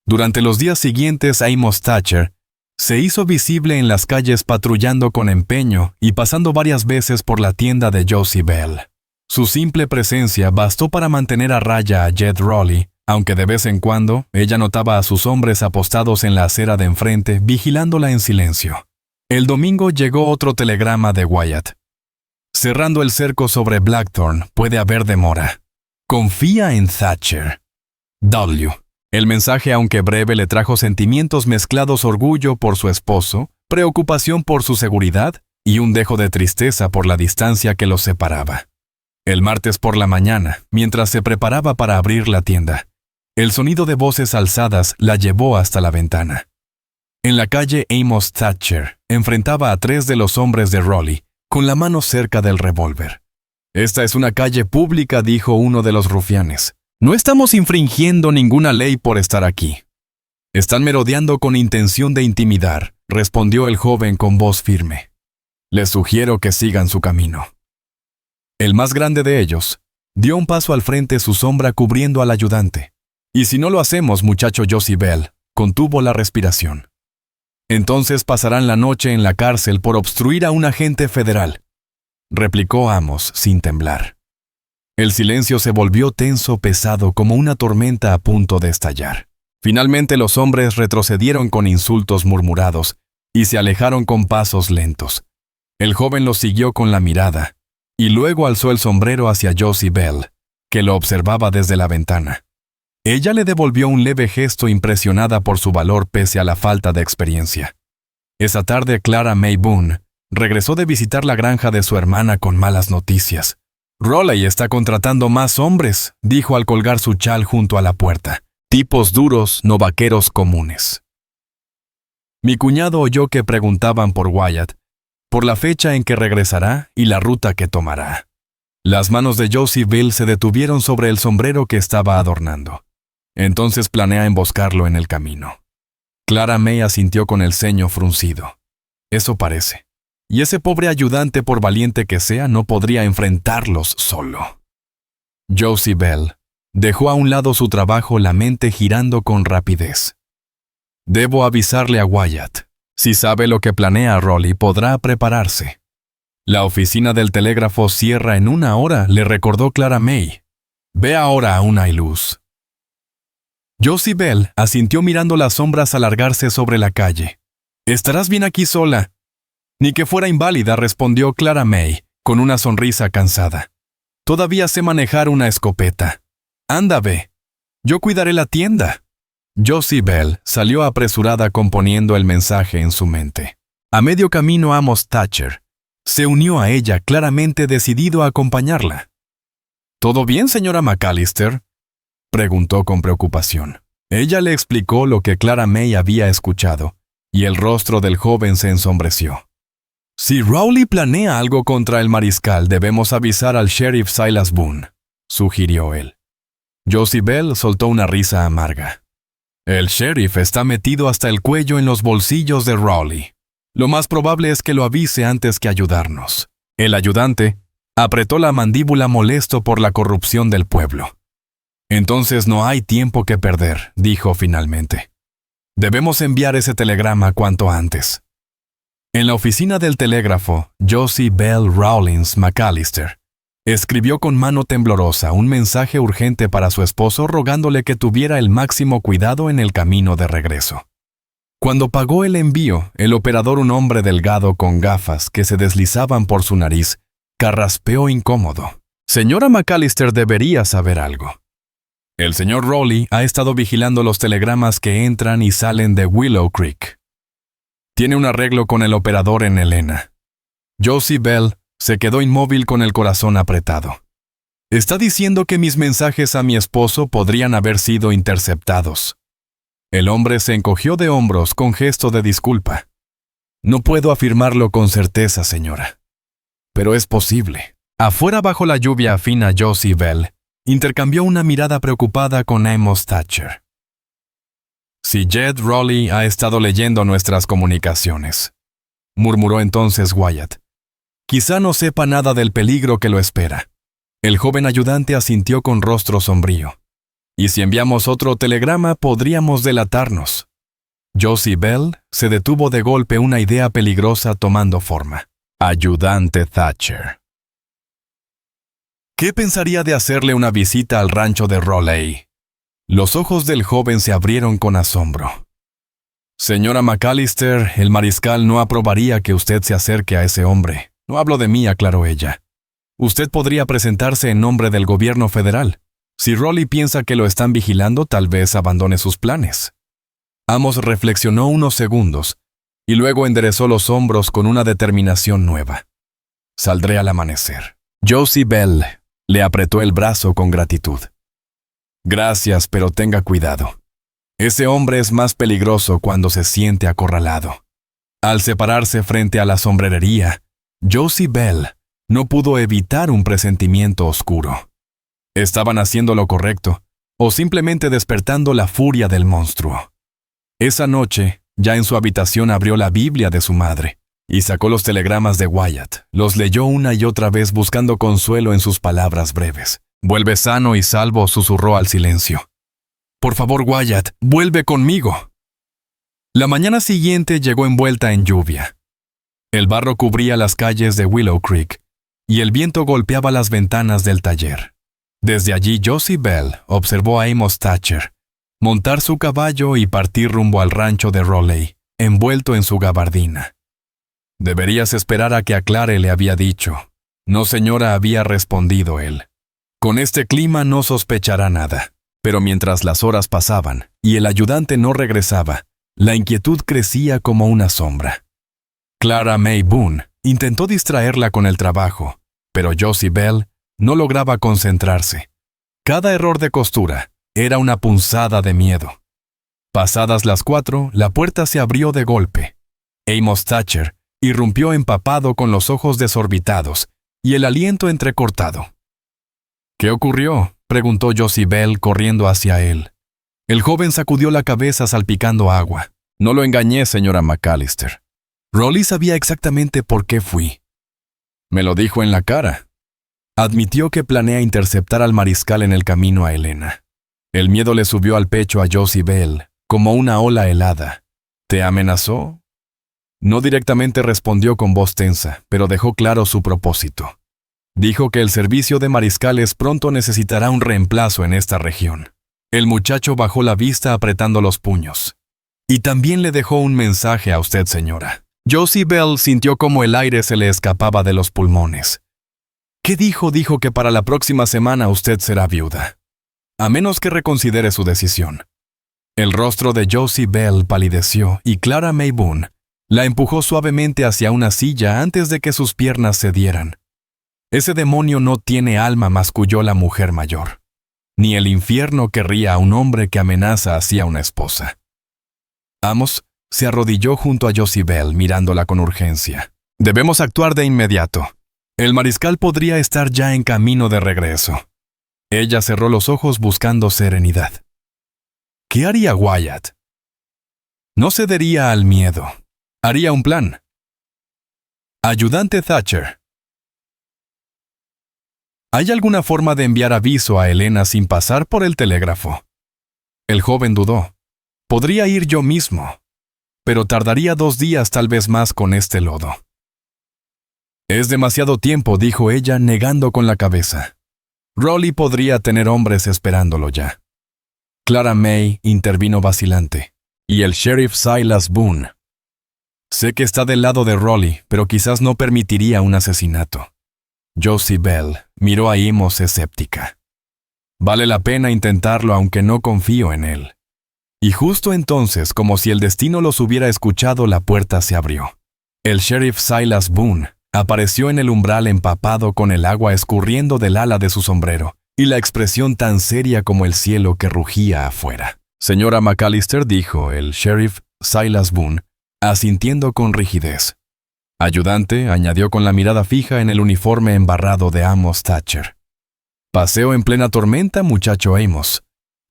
Durante los días siguientes, Amos Thatcher se hizo visible en las calles patrullando con empeño y pasando varias veces por la tienda de Josie Bell. Su simple presencia bastó para mantener a raya a Jed Rolly, aunque de vez en cuando ella notaba a sus hombres apostados en la acera de enfrente, vigilándola en silencio. El domingo llegó otro telegrama de Wyatt. Cerrando el cerco sobre Blackthorn, puede haber demora. Confía en Thatcher. W. El mensaje, aunque breve, le trajo sentimientos mezclados: orgullo por su esposo, preocupación por su seguridad y un dejo de tristeza por la distancia que los separaba. El martes por la mañana, mientras se preparaba para abrir la tienda, el sonido de voces alzadas la llevó hasta la ventana. En la calle Amos Thatcher, enfrentaba a 3 de los hombres de Raleigh, con la mano cerca del revólver. «Esta es una calle pública», dijo uno de los rufianes. «No estamos infringiendo ninguna ley por estar aquí». «Están merodeando con intención de intimidar», respondió el joven con voz firme. «Les sugiero que sigan su camino». El más grande de ellos dio un paso al frente, su sombra cubriendo al ayudante. «Y si no lo hacemos, muchacho Josie Bell», contuvo la respiración. «Entonces pasarán la noche en la cárcel por obstruir a un agente federal», replicó Amos sin temblar. El silencio se volvió tenso, pesado, como una tormenta a punto de estallar. Finalmente los hombres retrocedieron con insultos murmurados y se alejaron con pasos lentos. El joven los siguió con la mirada y luego alzó el sombrero hacia Josie Bell, que lo observaba desde la ventana. Ella le devolvió un leve gesto, impresionada por su valor pese a la falta de experiencia. Esa tarde Clara May Boone regresó de visitar la granja de su hermana con malas noticias. «Raleigh está contratando más hombres», dijo al colgar su chal junto a la puerta. «Tipos duros, no vaqueros comunes». Mi cuñado oyó que preguntaban por Wyatt, por la fecha en que regresará y la ruta que tomará. Las manos de Josie Bell se detuvieron sobre el sombrero que estaba adornando. «Entonces planea emboscarlo en el camino». Clara May asintió con el ceño fruncido. «Eso parece. Y ese pobre ayudante, por valiente que sea, no podría enfrentarlos solo». Josie Bell dejó a un lado su trabajo, la mente girando con rapidez. «Debo avisarle a Wyatt. Si sabe lo que planea Raleigh, podrá prepararse». «La oficina del telégrafo cierra en 1 hora», le recordó Clara May. «Ve ahora, aún hay luz». Josie Bell asintió mirando las sombras alargarse sobre la calle. «¿Estarás bien aquí sola?» «Ni que fuera inválida», respondió Clara May, con una sonrisa cansada. «Todavía sé manejar una escopeta. Anda, ve. Yo cuidaré la tienda». Josie Bell salió apresurada, componiendo el mensaje en su mente. A medio camino, Amos Thatcher se unió a ella, claramente decidido a acompañarla. «¿Todo bien, señora McAllister?», preguntó con preocupación. Ella le explicó lo que Clara May había escuchado, y el rostro del joven se ensombreció. «Si Raleigh planea algo contra el mariscal, debemos avisar al sheriff Silas Boone», sugirió él. Josie Bell soltó una risa amarga. «El sheriff está metido hasta el cuello en los bolsillos de Raleigh. Lo más probable es que lo avise antes que ayudarnos». El ayudante apretó la mandíbula, molesto por la corrupción del pueblo. «Entonces no hay tiempo que perder», dijo finalmente. «Debemos enviar ese telegrama cuanto antes». En la oficina del telégrafo, Josie Bell Rawlins McAllister escribió con mano temblorosa un mensaje urgente para su esposo, rogándole que tuviera el máximo cuidado en el camino de regreso. Cuando pagó el envío, el operador, un hombre delgado con gafas que se deslizaban por su nariz, carraspeó incómodo. «Señora McAllister, debería saber algo. El señor Raleigh ha estado vigilando los telegramas que entran y salen de Willow Creek. Tiene un arreglo con el operador en Helena». Josie Bell se quedó inmóvil con el corazón apretado. «¿Está diciendo que mis mensajes a mi esposo podrían haber sido interceptados?». El hombre se encogió de hombros con gesto de disculpa. «No puedo afirmarlo con certeza, señora. Pero es posible». Afuera, bajo la lluvia fina, Josie Bell intercambió una mirada preocupada con Amos Thatcher. «Si Jed Raleigh ha estado leyendo nuestras comunicaciones», murmuró entonces Wyatt, «quizá no sepa nada del peligro que lo espera». El joven ayudante asintió con rostro sombrío. «Y si enviamos otro telegrama, podríamos delatarnos». Josie Bell se detuvo de golpe, una idea peligrosa tomando forma. Ayudante Thatcher. ¿Qué pensaría de hacerle una visita al rancho de Raleigh? Los ojos del joven se abrieron con asombro. «Señora McAllister, el mariscal no aprobaría que usted se acerque a ese hombre. No hablo de mí», aclaró ella. «Usted podría presentarse en nombre del gobierno federal. Si Raleigh piensa que lo están vigilando, tal vez abandone sus planes». Amos reflexionó unos segundos y luego enderezó los hombros con una determinación nueva. «Saldré al amanecer». Josie Bell Le apretó el brazo con gratitud. Gracias, pero tenga cuidado. Ese hombre es más peligroso cuando se siente acorralado. Al separarse frente a la sombrerería, Josie Bell no pudo evitar un presentimiento oscuro. ¿Estaban haciendo lo correcto o simplemente despertando la furia del monstruo? Esa noche, ya en su habitación abrió la Biblia de su madre y sacó los telegramas de Wyatt. Los leyó una y otra vez buscando consuelo en sus palabras breves. «Vuelve sano y salvo», susurró al silencio. «Por favor, Wyatt, vuelve conmigo». La mañana siguiente llegó envuelta en lluvia. El barro cubría las calles de Willow Creek y el viento golpeaba las ventanas del taller. Desde allí Josie Bell observó a Amos Thatcher montar su caballo y partir rumbo al rancho de Raleigh, envuelto en su gabardina. «Deberías esperar a que aclare», le había dicho. «No, señora», había respondido él. «Con este clima no sospechará nada». Pero mientras las horas pasaban y el ayudante no regresaba, la inquietud crecía como una sombra. Clara May Boone intentó distraerla con el trabajo, pero Josie Bell no lograba concentrarse. Cada error de costura era una punzada de miedo. Pasadas las 4, la puerta se abrió de golpe. Amos Thatcher irrumpió empapado con los ojos desorbitados y el aliento entrecortado. «¿Qué ocurrió?», preguntó Josie Bell corriendo hacia él. El joven sacudió la cabeza salpicando agua. «No lo engañé, señora McAllister. Raleigh sabía exactamente por qué fui. Me lo dijo en la cara». Admitió que planea interceptar al mariscal en el camino a Helena. El miedo le subió al pecho a Josie Bell, como una ola helada. «¿Te amenazó?». No directamente respondió con voz tensa, pero dejó claro su propósito. Dijo que el servicio de mariscales pronto necesitará un reemplazo en esta región. El muchacho bajó la vista apretando los puños. «Y también le dejó un mensaje a usted, señora». Josie Bell sintió como el aire se le escapaba de los pulmones. «¿Qué dijo?» «Dijo que para la próxima semana usted será viuda, a menos que reconsidere su decisión». El rostro de Josie Bell palideció y Clara May Boone la empujó suavemente hacia una silla antes de que sus piernas cedieran. «Ese demonio no tiene alma», masculló la mujer mayor. «Ni el infierno querría a un hombre que amenaza así a una esposa». Amos se arrodilló junto a Josie Bell mirándola con urgencia. «Debemos actuar de inmediato. El mariscal podría estar ya en camino de regreso». Ella cerró los ojos buscando serenidad. ¿Qué haría Wyatt? No cedería al miedo. Haría un plan. «Ayudante Thatcher, ¿hay alguna forma de enviar aviso a Helena sin pasar por el telégrafo?» El joven dudó. «Podría ir yo mismo, pero tardaría 2 días tal vez más con este lodo». «Es demasiado tiempo», dijo ella negando con la cabeza. «Raleigh podría tener hombres esperándolo ya». Clara May intervino vacilante. «Y el sheriff Silas Boone. Sé que está del lado de Raleigh, pero quizás no permitiría un asesinato». Josie Bell miró a Amos escéptica. «Vale la pena intentarlo aunque no confío en él». Y justo entonces, como si el destino los hubiera escuchado, la puerta se abrió. El sheriff Silas Boone apareció en el umbral empapado con el agua escurriendo del ala de su sombrero y la expresión tan seria como el cielo que rugía afuera. «Señora McAllister», dijo el sheriff Silas Boone, asintiendo con rigidez. «Ayudante», añadió con la mirada fija en el uniforme embarrado de Amos Thatcher. «Paseo en plena tormenta, muchacho Amos».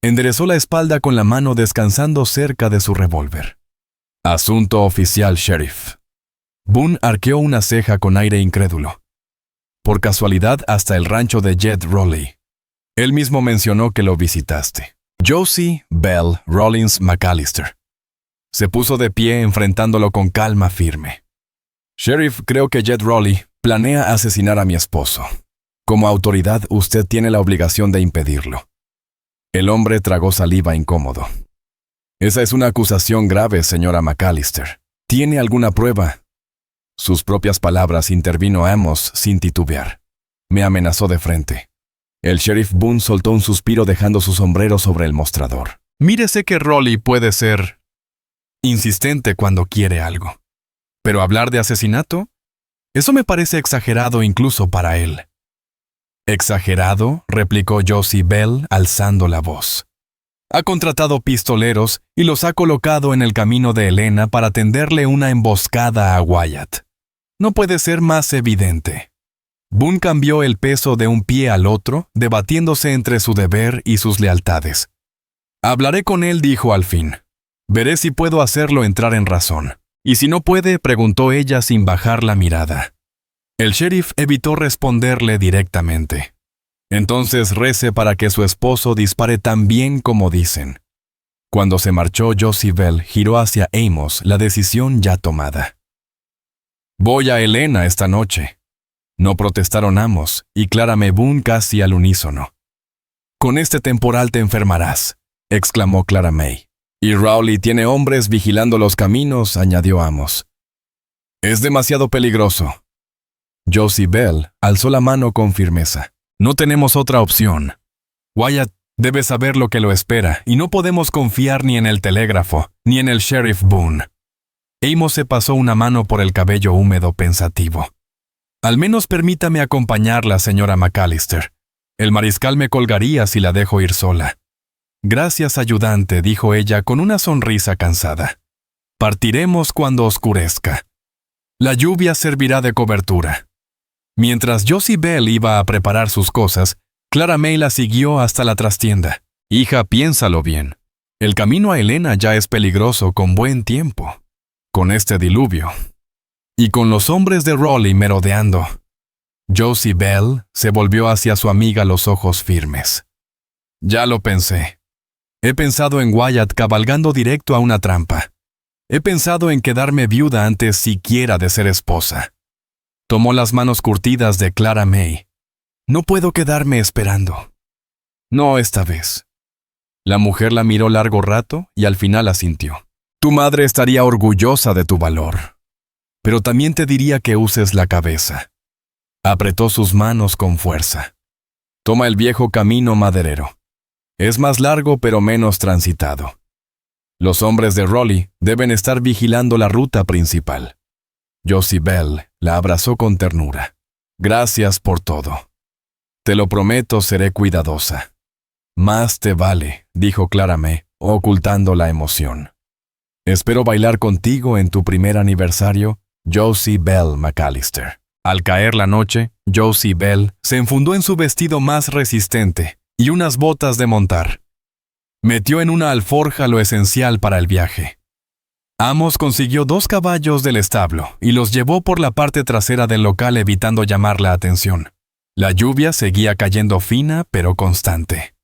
Enderezó la espalda con la mano descansando cerca de su revólver. «Asunto oficial, sheriff». Boone arqueó una ceja con aire incrédulo. «Por casualidad hasta el rancho de Jed Raleigh. Él mismo mencionó que lo visitaste». Josie Bell Rollins McAllister se puso de pie enfrentándolo con calma firme. «Sheriff, creo que Jed Raleigh planea asesinar a mi esposo. Como autoridad, usted tiene la obligación de impedirlo». El hombre tragó saliva incómodo. «Esa es una acusación grave, señora McAllister. ¿Tiene alguna prueba?» Sus propias palabras, intervino Amos sin titubear. «Me amenazó de frente». El sheriff Boone soltó un suspiro dejando su sombrero sobre el mostrador. «Mírese que Raleigh puede ser insistente cuando quiere algo. Pero hablar de asesinato, eso me parece exagerado incluso para él». Exagerado, replicó Josie Bell alzando la voz. Ha contratado pistoleros y los ha colocado en el camino de Helena para tenderle una emboscada a Wyatt. No puede ser más evidente. Boone cambió el peso de un pie al otro, debatiéndose entre su deber y sus lealtades. Hablaré con él, dijo al fin. Veré si puedo hacerlo entrar en razón. Y si no puede, preguntó ella sin bajar la mirada. El sheriff evitó responderle directamente. Entonces rece para que su esposo dispare tan bien como dicen. Cuando se marchó, Josie Bell giró hacia Amos, la decisión ya tomada. Voy a Helena esta noche. No protestaron Amos y Clara May Boone casi al unísono. Con este temporal te enfermarás, exclamó Clara May. Y Rowley tiene hombres vigilando los caminos, añadió Amos. Es demasiado peligroso. Josie Bell alzó la mano con firmeza. No tenemos otra opción. Wyatt debe saber lo que lo espera y no podemos confiar ni en el telégrafo, ni en el sheriff Boone. Amos se pasó una mano por el cabello húmedo pensativo. Al menos permítame acompañarla, señora McAllister. El mariscal me colgaría si la dejo ir sola. Gracias, ayudante, dijo ella con una sonrisa cansada. Partiremos cuando oscurezca. La lluvia servirá de cobertura. Mientras Josie Bell iba a preparar sus cosas, Clara May la siguió hasta la trastienda. Hija, piénsalo bien. El camino a Helena ya es peligroso con buen tiempo. Con este diluvio. Y con los hombres de Rowley merodeando. Josie Bell se volvió hacia su amiga los ojos firmes. Ya lo pensé. He pensado en Wyatt cabalgando directo a una trampa. He pensado en quedarme viuda antes siquiera de ser esposa. Tomó las manos curtidas de Clara May. No puedo quedarme esperando. No esta vez. La mujer la miró largo rato y al final asintió. Tu madre estaría orgullosa de tu valor. Pero también te diría que uses la cabeza. Apretó sus manos con fuerza. Toma el viejo camino maderero. Es más largo pero menos transitado. Los hombres de Rowley deben estar vigilando la ruta principal. Josie Bell la abrazó con ternura. Gracias por todo. Te lo prometo, seré cuidadosa. Más te vale, dijo Clara May, ocultando la emoción. Espero bailar contigo en tu primer aniversario, Josie Bell McAllister. Al caer la noche, Josie Bell se enfundó en su vestido más resistente y unas botas de montar. Metió en una alforja lo esencial para el viaje. Amos consiguió 2 caballos del establo y los llevó por la parte trasera del local evitando llamar la atención. La lluvia seguía cayendo fina pero constante.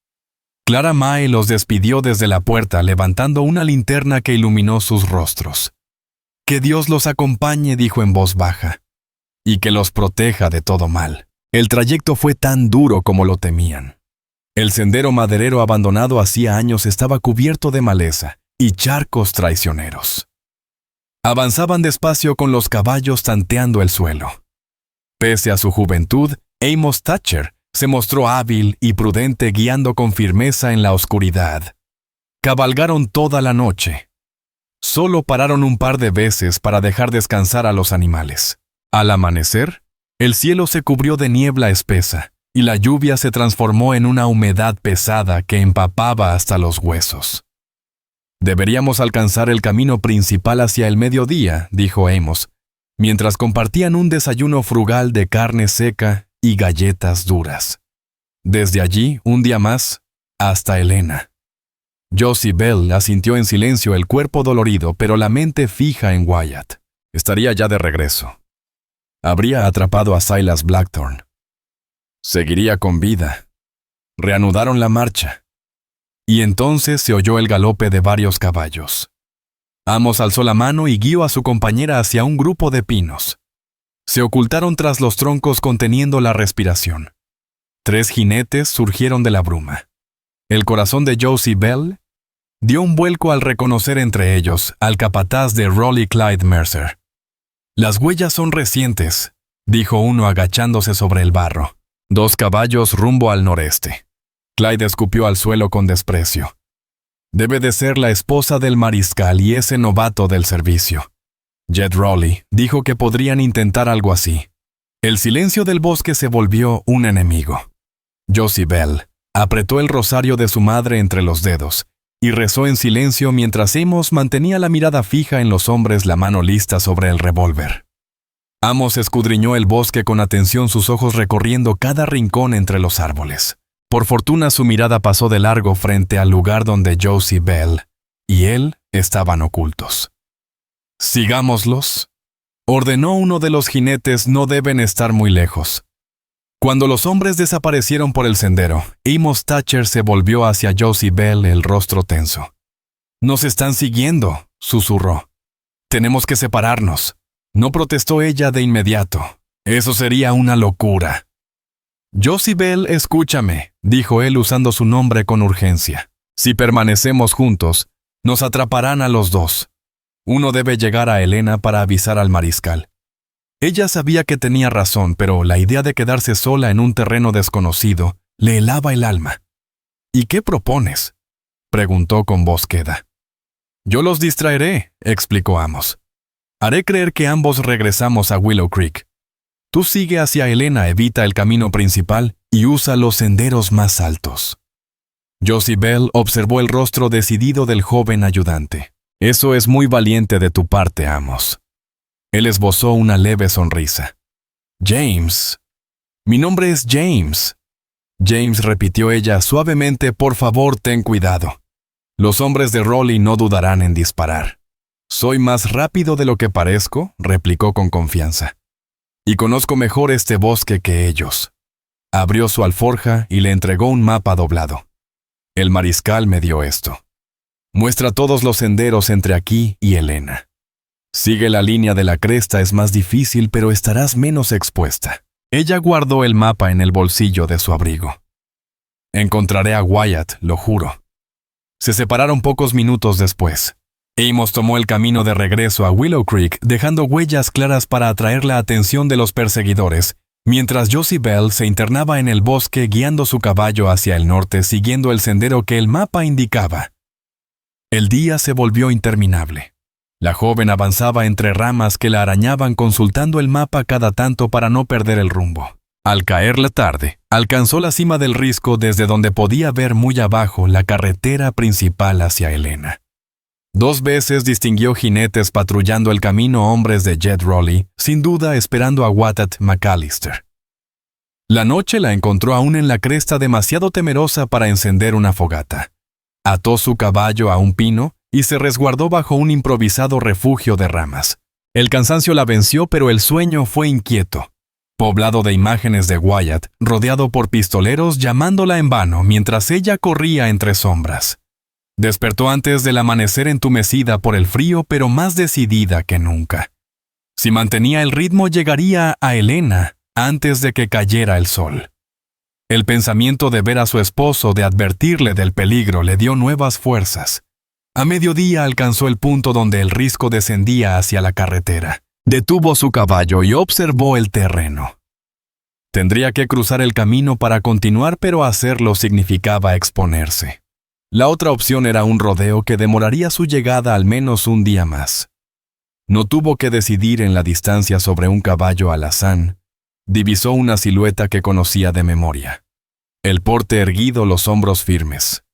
Clara May los despidió desde la puerta levantando una linterna que iluminó sus rostros. Que Dios los acompañe, dijo en voz baja, y que los proteja de todo mal. El trayecto fue tan duro como lo temían. El sendero maderero abandonado hacía años estaba cubierto de maleza y charcos traicioneros. Avanzaban despacio con los caballos tanteando el suelo. Pese a su juventud, Amos Thatcher se mostró hábil y prudente guiando con firmeza en la oscuridad. Cabalgaron toda la noche. Solo pararon un par de veces para dejar descansar a los animales. Al amanecer, el cielo se cubrió de niebla espesa y la lluvia se transformó en una humedad pesada que empapaba hasta los huesos. Deberíamos alcanzar el camino principal hacia el mediodía, dijo Amos, mientras compartían un desayuno frugal de carne seca y galletas duras. Desde allí, un día más, hasta Helena. Josie Bell asintió en silencio, el cuerpo dolorido, pero la mente fija en Wyatt. Estaría ya de regreso. Habría atrapado a Silas Blackthorne. Seguiría con vida. Reanudaron la marcha. Y entonces se oyó el galope de varios caballos. Amos alzó la mano y guió a su compañera hacia un grupo de pinos. Se ocultaron tras los troncos conteniendo la respiración. 3 jinetes surgieron de la bruma. El corazón de Josie Bell dio un vuelco al reconocer entre ellos al capataz de Rowley Clyde Mercer. Las huellas son recientes, dijo uno agachándose sobre el barro. 2 caballos rumbo al noreste. Clyde escupió al suelo con desprecio. Debe de ser la esposa del mariscal y ese novato del servicio. Jed Rowley dijo que podrían intentar algo así. El silencio del bosque se volvió un enemigo. Josie Bell apretó el rosario de su madre entre los dedos y rezó en silencio mientras Amos mantenía la mirada fija en los hombres, la mano lista sobre el revólver. Amos escudriñó el bosque con atención, sus ojos recorriendo cada rincón entre los árboles. Por fortuna su mirada pasó de largo frente al lugar donde Josie Bell y él estaban ocultos. «Sigámoslos», ordenó uno de los jinetes, «no deben estar muy lejos». Cuando los hombres desaparecieron por el sendero, Amos Thatcher se volvió hacia Josie Bell, el rostro tenso. «Nos están siguiendo», susurró. «Tenemos que separarnos». No protestó ella de inmediato. «Eso sería una locura». «Josie Bell, escúchame», dijo él usando su nombre con urgencia. «Si permanecemos juntos, nos atraparán a los dos. Uno debe llegar a Helena para avisar al mariscal». Ella sabía que tenía razón, pero la idea de quedarse sola en un terreno desconocido le helaba el alma. «¿Y qué propones?», preguntó con voz queda. «Yo los distraeré», explicó Amos. «Haré creer que ambos regresamos a Willow Creek. Tú sigue hacia Helena, evita el camino principal y usa los senderos más altos». Josie Bell observó el rostro decidido del joven ayudante. «Eso es muy valiente de tu parte, Amos». Él esbozó una leve sonrisa. «James. Mi nombre es James». «James», repitió ella suavemente, «por favor, ten cuidado. Los hombres de Raleigh no dudarán en disparar». «Soy más rápido de lo que parezco», replicó con confianza. «Y conozco mejor este bosque que ellos». Abrió su alforja y le entregó un mapa doblado. «El mariscal me dio esto. Muestra todos los senderos entre aquí y Helena. Sigue la línea de la cresta, es más difícil, pero estarás menos expuesta». Ella guardó el mapa en el bolsillo de su abrigo. «Encontraré a Wyatt, lo juro». Se separaron pocos minutos después. Amos tomó el camino de regreso a Willow Creek, dejando huellas claras para atraer la atención de los perseguidores, mientras Josie Bell se internaba en el bosque guiando su caballo hacia el norte, siguiendo el sendero que el mapa indicaba. El día se volvió interminable. La joven avanzaba entre ramas que la arañaban, consultando el mapa cada tanto para no perder el rumbo. Al caer la tarde, alcanzó la cima del risco desde donde podía ver muy abajo la carretera principal hacia Helena. 2 veces distinguió jinetes patrullando el camino, hombres de Jed Raleigh, sin duda esperando a Wyatt McAllister. La noche la encontró aún en la cresta, demasiado temerosa para encender una fogata. Ató su caballo a un pino y se resguardó bajo un improvisado refugio de ramas. El cansancio la venció, pero el sueño fue inquieto. Poblado de imágenes de Wyatt, rodeado por pistoleros llamándola en vano mientras ella corría entre sombras. Despertó antes del amanecer, entumecida por el frío, pero más decidida que nunca. Si mantenía el ritmo, llegaría a Helena antes de que cayera el sol. El pensamiento de ver a su esposo, de advertirle del peligro, le dio nuevas fuerzas. A mediodía alcanzó el punto donde el risco descendía hacia la carretera. Detuvo su caballo y observó el terreno. Tendría que cruzar el camino para continuar, pero hacerlo significaba exponerse. La otra opción era un rodeo que demoraría su llegada al menos un día más. No tuvo que decidir en la distancia sobre un caballo alazán. Divisó una silueta que conocía de memoria. El porte erguido, los hombros firmes.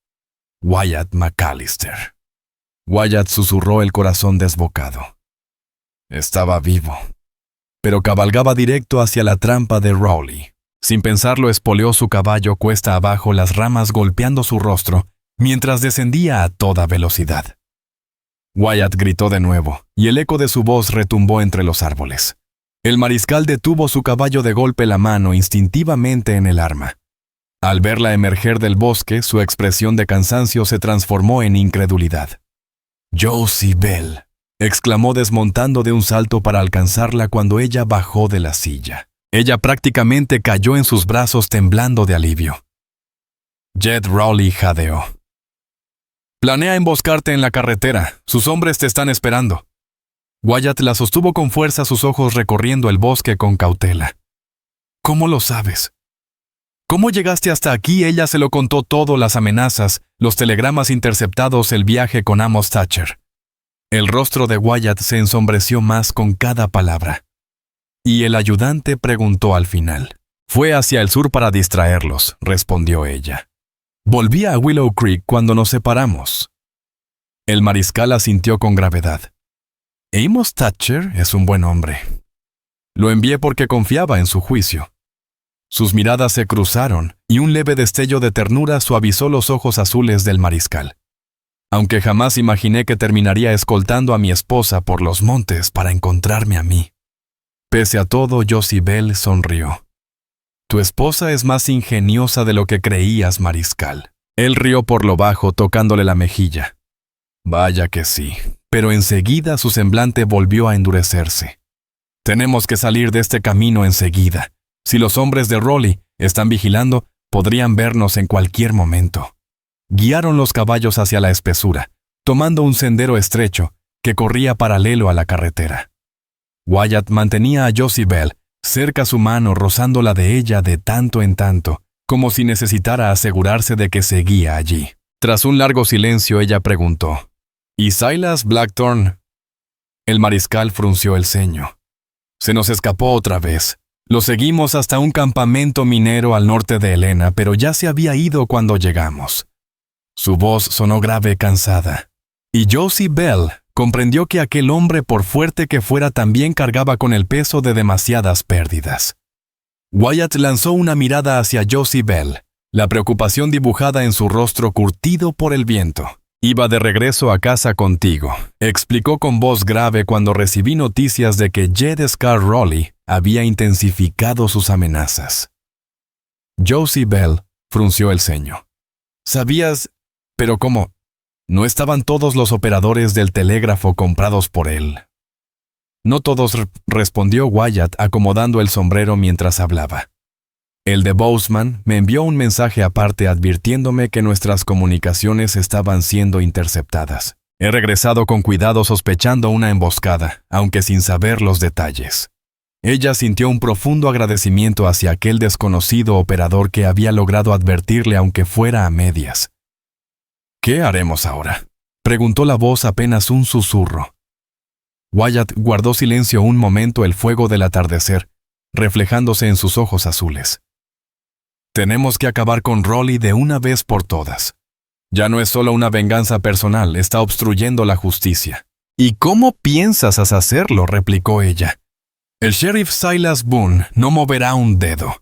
Wyatt McAllister. Wyatt, susurró, el corazón desbocado. Estaba vivo. Pero cabalgaba directo hacia la trampa de Raleigh. Sin pensarlo, espoleó su caballo cuesta abajo, las ramas golpeando su rostro, mientras descendía a toda velocidad. Wyatt gritó de nuevo, y el eco de su voz retumbó entre los árboles. El mariscal detuvo su caballo de golpe, la mano instintivamente en el arma. Al verla emerger del bosque, su expresión de cansancio se transformó en incredulidad. «Josie Bell», exclamó desmontando de un salto para alcanzarla cuando ella bajó de la silla. Ella prácticamente cayó en sus brazos, temblando de alivio. Jed Raleigh jadeó. «Planea emboscarte en la carretera. Sus hombres te están esperando». Wyatt la sostuvo con fuerza, sus ojos recorriendo el bosque con cautela. «¿Cómo lo sabes? ¿Cómo llegaste hasta aquí?» Ella se lo contó todo, las amenazas, los telegramas interceptados, el viaje con Amos Thatcher. El rostro de Wyatt se ensombreció más con cada palabra. Y el ayudante preguntó al final. Fue hacia el sur para distraerlos, respondió ella. Volví a Willow Creek cuando nos separamos. El mariscal asintió con gravedad. Amos Thatcher es un buen hombre. Lo envié porque confiaba en su juicio. Sus miradas se cruzaron y un leve destello de ternura suavizó los ojos azules del mariscal. Aunque jamás imaginé que terminaría escoltando a mi esposa por los montes para encontrarme a mí. Pese a todo, Josie Bell sonrió. Tu esposa es más ingeniosa de lo que creías, mariscal. Él rió por lo bajo, tocándole la mejilla. Vaya que sí, pero enseguida su semblante volvió a endurecerse. Tenemos que salir de este camino enseguida. Si los hombres de Raleigh están vigilando, podrían vernos en cualquier momento. Guiaron los caballos hacia la espesura, tomando un sendero estrecho que corría paralelo a la carretera. Wyatt mantenía a Josie Bell cerca su mano, rozando la de ella de tanto en tanto, como si necesitara asegurarse de que seguía allí. Tras un largo silencio, ella preguntó, ¿Y Silas Blackthorne? El mariscal frunció el ceño. Se nos escapó otra vez. Lo seguimos hasta un campamento minero al norte de Helena, pero ya se había ido cuando llegamos. Su voz sonó grave, cansada. Y Josie Bell comprendió que aquel hombre, por fuerte que fuera, también cargaba con el peso de demasiadas pérdidas. Wyatt lanzó una mirada hacia Josie Bell, la preocupación dibujada en su rostro curtido por el viento. Iba de regreso a casa contigo, explicó con voz grave cuando recibí noticias de que Jed Scar Raleigh había intensificado sus amenazas. Josie Bell frunció el ceño. ¿Sabías? ¿Pero cómo? ¿No estaban todos los operadores del telégrafo comprados por él? No todos, respondió Wyatt acomodando el sombrero mientras hablaba. El de Bozeman me envió un mensaje aparte advirtiéndome que nuestras comunicaciones estaban siendo interceptadas. He regresado con cuidado sospechando una emboscada, aunque sin saber los detalles. Ella sintió un profundo agradecimiento hacia aquel desconocido operador que había logrado advertirle aunque fuera a medias. ¿Qué haremos ahora?, preguntó la voz apenas un susurro. Wyatt guardó silencio un momento, el fuego del atardecer, reflejándose en sus ojos azules. Tenemos que acabar con Raleigh de una vez por todas. Ya no es solo una venganza personal, está obstruyendo la justicia. ¿Y cómo piensas hacerlo?, replicó ella. El sheriff Silas Boone no moverá un dedo.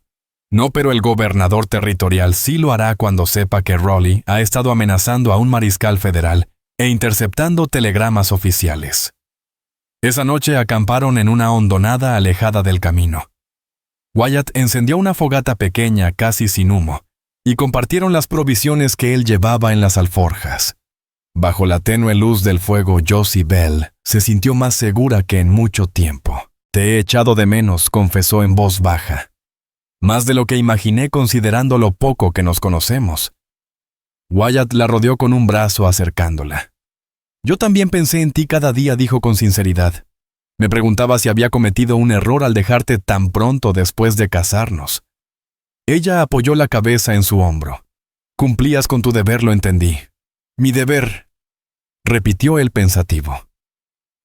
No, pero el gobernador territorial sí lo hará cuando sepa que Raleigh ha estado amenazando a un mariscal federal e interceptando telegramas oficiales. Esa noche acamparon en una hondonada alejada del camino. Wyatt encendió una fogata pequeña, casi sin humo, y compartieron las provisiones que él llevaba en las alforjas. Bajo la tenue luz del fuego, Josie Bell se sintió más segura que en mucho tiempo. Te he echado de menos, confesó en voz baja. Más de lo que imaginé considerando lo poco que nos conocemos. Wyatt la rodeó con un brazo acercándola. Yo también pensé en ti cada día, dijo con sinceridad. Me preguntaba si había cometido un error al dejarte tan pronto después de casarnos. Ella apoyó la cabeza en su hombro. Cumplías con tu deber, lo entendí. Mi deber, repitió él pensativo.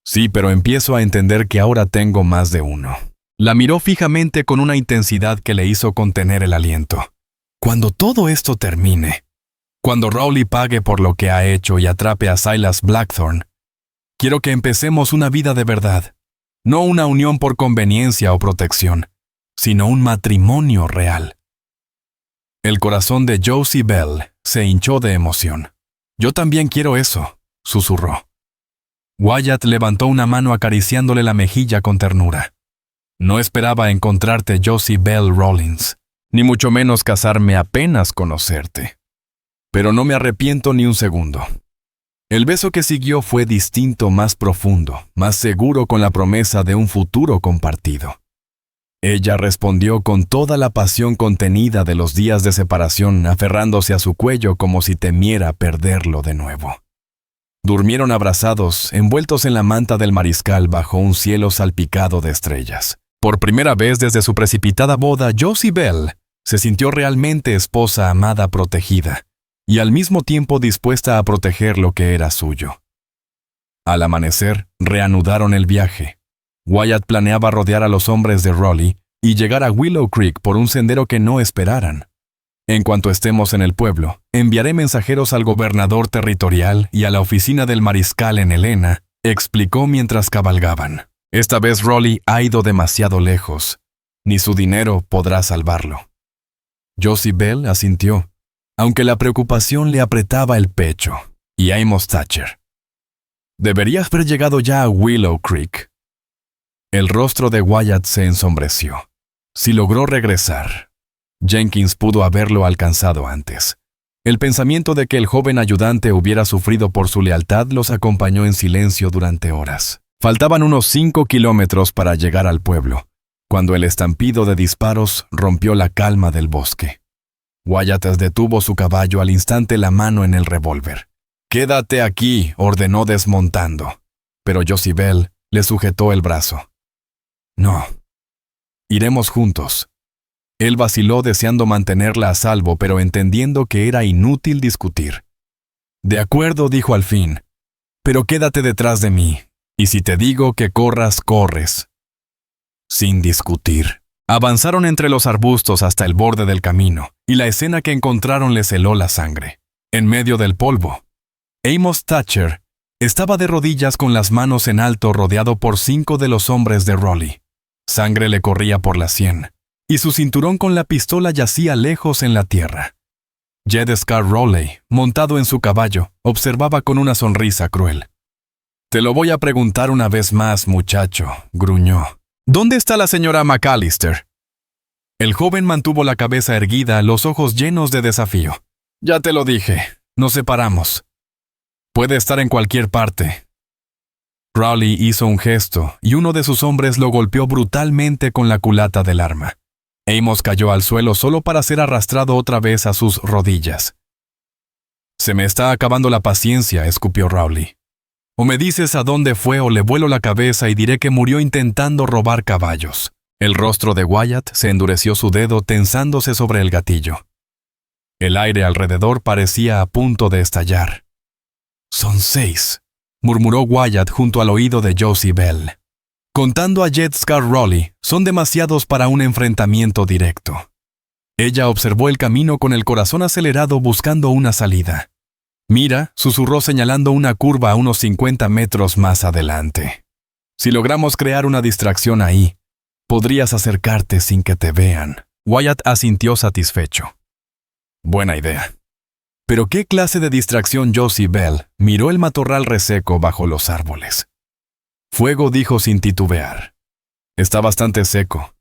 Sí, pero empiezo a entender que ahora tengo más de uno. La miró fijamente con una intensidad que le hizo contener el aliento. Cuando todo esto termine, cuando Raleigh pague por lo que ha hecho y atrape a Silas Blackthorne, quiero que empecemos una vida de verdad. No una unión por conveniencia o protección, sino un matrimonio real. El corazón de Josie Bell se hinchó de emoción. Yo también quiero eso, susurró. Wyatt levantó una mano acariciándole la mejilla con ternura. No esperaba encontrarte, Josie Bell Rawlins, ni mucho menos casarme apenas conocerte. Pero no me arrepiento ni un segundo. El beso que siguió fue distinto, más profundo, más seguro, con la promesa de un futuro compartido. Ella respondió con toda la pasión contenida de los días de separación, aferrándose a su cuello como si temiera perderlo de nuevo. Durmieron abrazados, envueltos en la manta del mariscal bajo un cielo salpicado de estrellas. Por primera vez desde su precipitada boda, Josie Bell se sintió realmente esposa amada, protegida, y al mismo tiempo dispuesta a proteger lo que era suyo. Al amanecer, reanudaron el viaje. Wyatt planeaba rodear a los hombres de Raleigh y llegar a Willow Creek por un sendero que no esperaran. En cuanto estemos en el pueblo, enviaré mensajeros al gobernador territorial y a la oficina del mariscal en Helena, explicó mientras cabalgaban. Esta vez Rolly ha ido demasiado lejos. Ni su dinero podrá salvarlo. Josie Bell asintió, aunque la preocupación le apretaba el pecho. Y Amos Thatcher. Deberías haber llegado ya a Willow Creek. El rostro de Wyatt se ensombreció. Si logró regresar, Jenkins pudo haberlo alcanzado antes. El pensamiento de que el joven ayudante hubiera sufrido por su lealtad los acompañó en silencio durante horas. Faltaban unos 5 kilómetros para llegar al pueblo, cuando el estampido de disparos rompió la calma del bosque. Wyatt detuvo su caballo al instante, la mano en el revólver. «Quédate aquí», ordenó desmontando, pero Josie Bell le sujetó el brazo. «No. Iremos juntos». Él vaciló deseando mantenerla a salvo, pero entendiendo que era inútil discutir. «De acuerdo», dijo al fin, «pero quédate detrás de mí, y si te digo que corras, corres». Sin discutir, avanzaron entre los arbustos hasta el borde del camino, y la escena que encontraron les heló la sangre. En medio del polvo, Amos Thatcher estaba de rodillas con las manos en alto, rodeado por 5 de los hombres de Rolly. Sangre le corría por la sien, y su cinturón con la pistola yacía lejos en la tierra. Jed Scar Rowley, montado en su caballo, observaba con una sonrisa cruel. «Te lo voy a preguntar una vez más, muchacho», gruñó. «¿Dónde está la señora McAllister?» El joven mantuvo la cabeza erguida, los ojos llenos de desafío. «Ya te lo dije, nos separamos. Puede estar en cualquier parte». Rowley hizo un gesto, y uno de sus hombres lo golpeó brutalmente con la culata del arma. Amos cayó al suelo solo para ser arrastrado otra vez a sus rodillas. «Se me está acabando la paciencia», escupió Rowley. «O me dices a dónde fue o le vuelo la cabeza y diré que murió intentando robar caballos». El rostro de Wyatt se endureció, su dedo tensándose sobre el gatillo. El aire alrededor parecía a punto de estallar. «Son 6», murmuró Wyatt junto al oído de Josie Bell. «Contando a Jed Scar Rowley, son demasiados para un enfrentamiento directo». Ella observó el camino con el corazón acelerado buscando una salida. «Mira», susurró señalando una curva a unos 50 metros más adelante. «Si logramos crear una distracción ahí, podrías acercarte sin que te vean». Wyatt asintió satisfecho. «Buena idea». «¿Pero qué clase de distracción?» Josie Bell miró el matorral reseco bajo los árboles. «Fuego», dijo sin titubear. «Está bastante seco.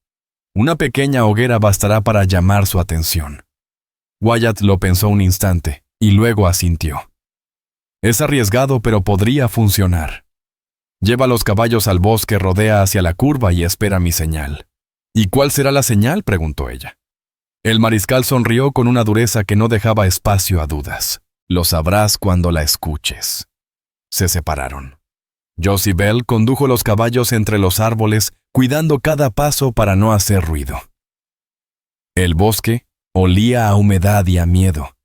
Una pequeña hoguera bastará para llamar su atención». Wyatt lo pensó un instante y luego asintió. «Es arriesgado, pero podría funcionar. Lleva los caballos al bosque, rodea hacia la curva y espera mi señal». «¿Y cuál será la señal?», preguntó ella. El mariscal sonrió con una dureza que no dejaba espacio a dudas. «Lo sabrás cuando la escuches». Se separaron. Josie Bell condujo los caballos entre los árboles, cuidando cada paso para no hacer ruido. El bosque olía a humedad y a miedo.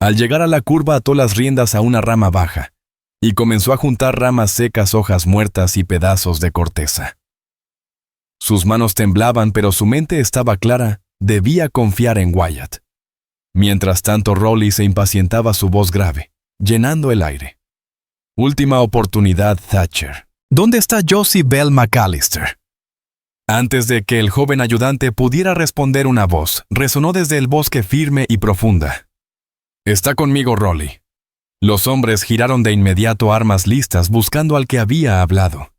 Al llegar a la curva ató las riendas a una rama baja y comenzó a juntar ramas secas, hojas muertas y pedazos de corteza. Sus manos temblaban, pero su mente estaba clara. Debía confiar en Wyatt. Mientras tanto, Rowley se impacientaba, su voz grave, llenando el aire. «Última oportunidad, Thatcher. ¿Dónde está Josie Bell McAllister?» Antes de que el joven ayudante pudiera responder, una voz resonó desde el bosque firme y profunda. «Está conmigo, Rowley». Los hombres giraron de inmediato, armas listas, buscando al que había hablado.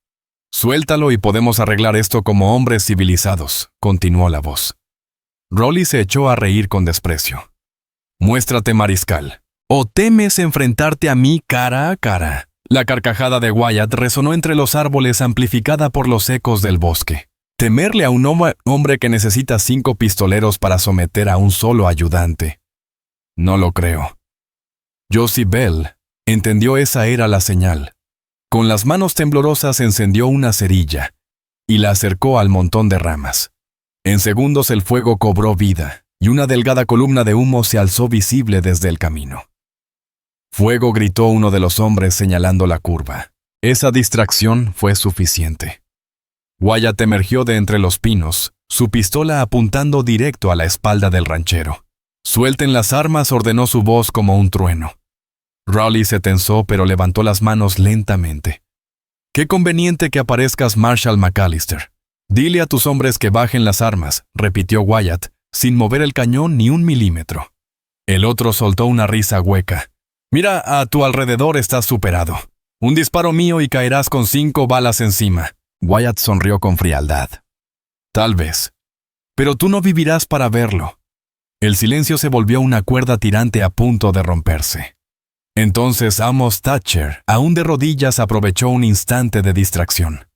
«Suéltalo y podemos arreglar esto como hombres civilizados», continuó la voz. Rowley se echó a reír con desprecio. «Muéstrate, mariscal. ¿O temes enfrentarte a mí cara a cara?». La carcajada de Wyatt resonó entre los árboles, amplificada por los ecos del bosque. ¿Temerle a un hombre que necesita 5 pistoleros para someter a un solo ayudante? No lo creo. Josie Bell entendió esa era la señal. Con las manos temblorosas encendió una cerilla y la acercó al montón de ramas. En segundos el fuego cobró vida y una delgada columna de humo se alzó visible desde el camino. «Fuego», gritó uno de los hombres señalando la curva. Esa distracción fue suficiente. Wyatt emergió de entre los pinos, su pistola apuntando directo a la espalda del ranchero. «Suelten las armas», ordenó su voz como un trueno. Raleigh se tensó, pero levantó las manos lentamente. «Qué conveniente que aparezcas, Marshal McAllister. Dile a tus hombres que bajen las armas», repitió Wyatt, sin mover el cañón ni un milímetro. El otro soltó una risa hueca. «Mira, a tu alrededor estás superado. Un disparo mío y caerás con 5 balas encima». Wyatt sonrió con frialdad. «Tal vez. Pero tú no vivirás para verlo». El silencio se volvió una cuerda tirante a punto de romperse. Entonces Amos Thatcher, aún de rodillas, aprovechó un instante de distracción.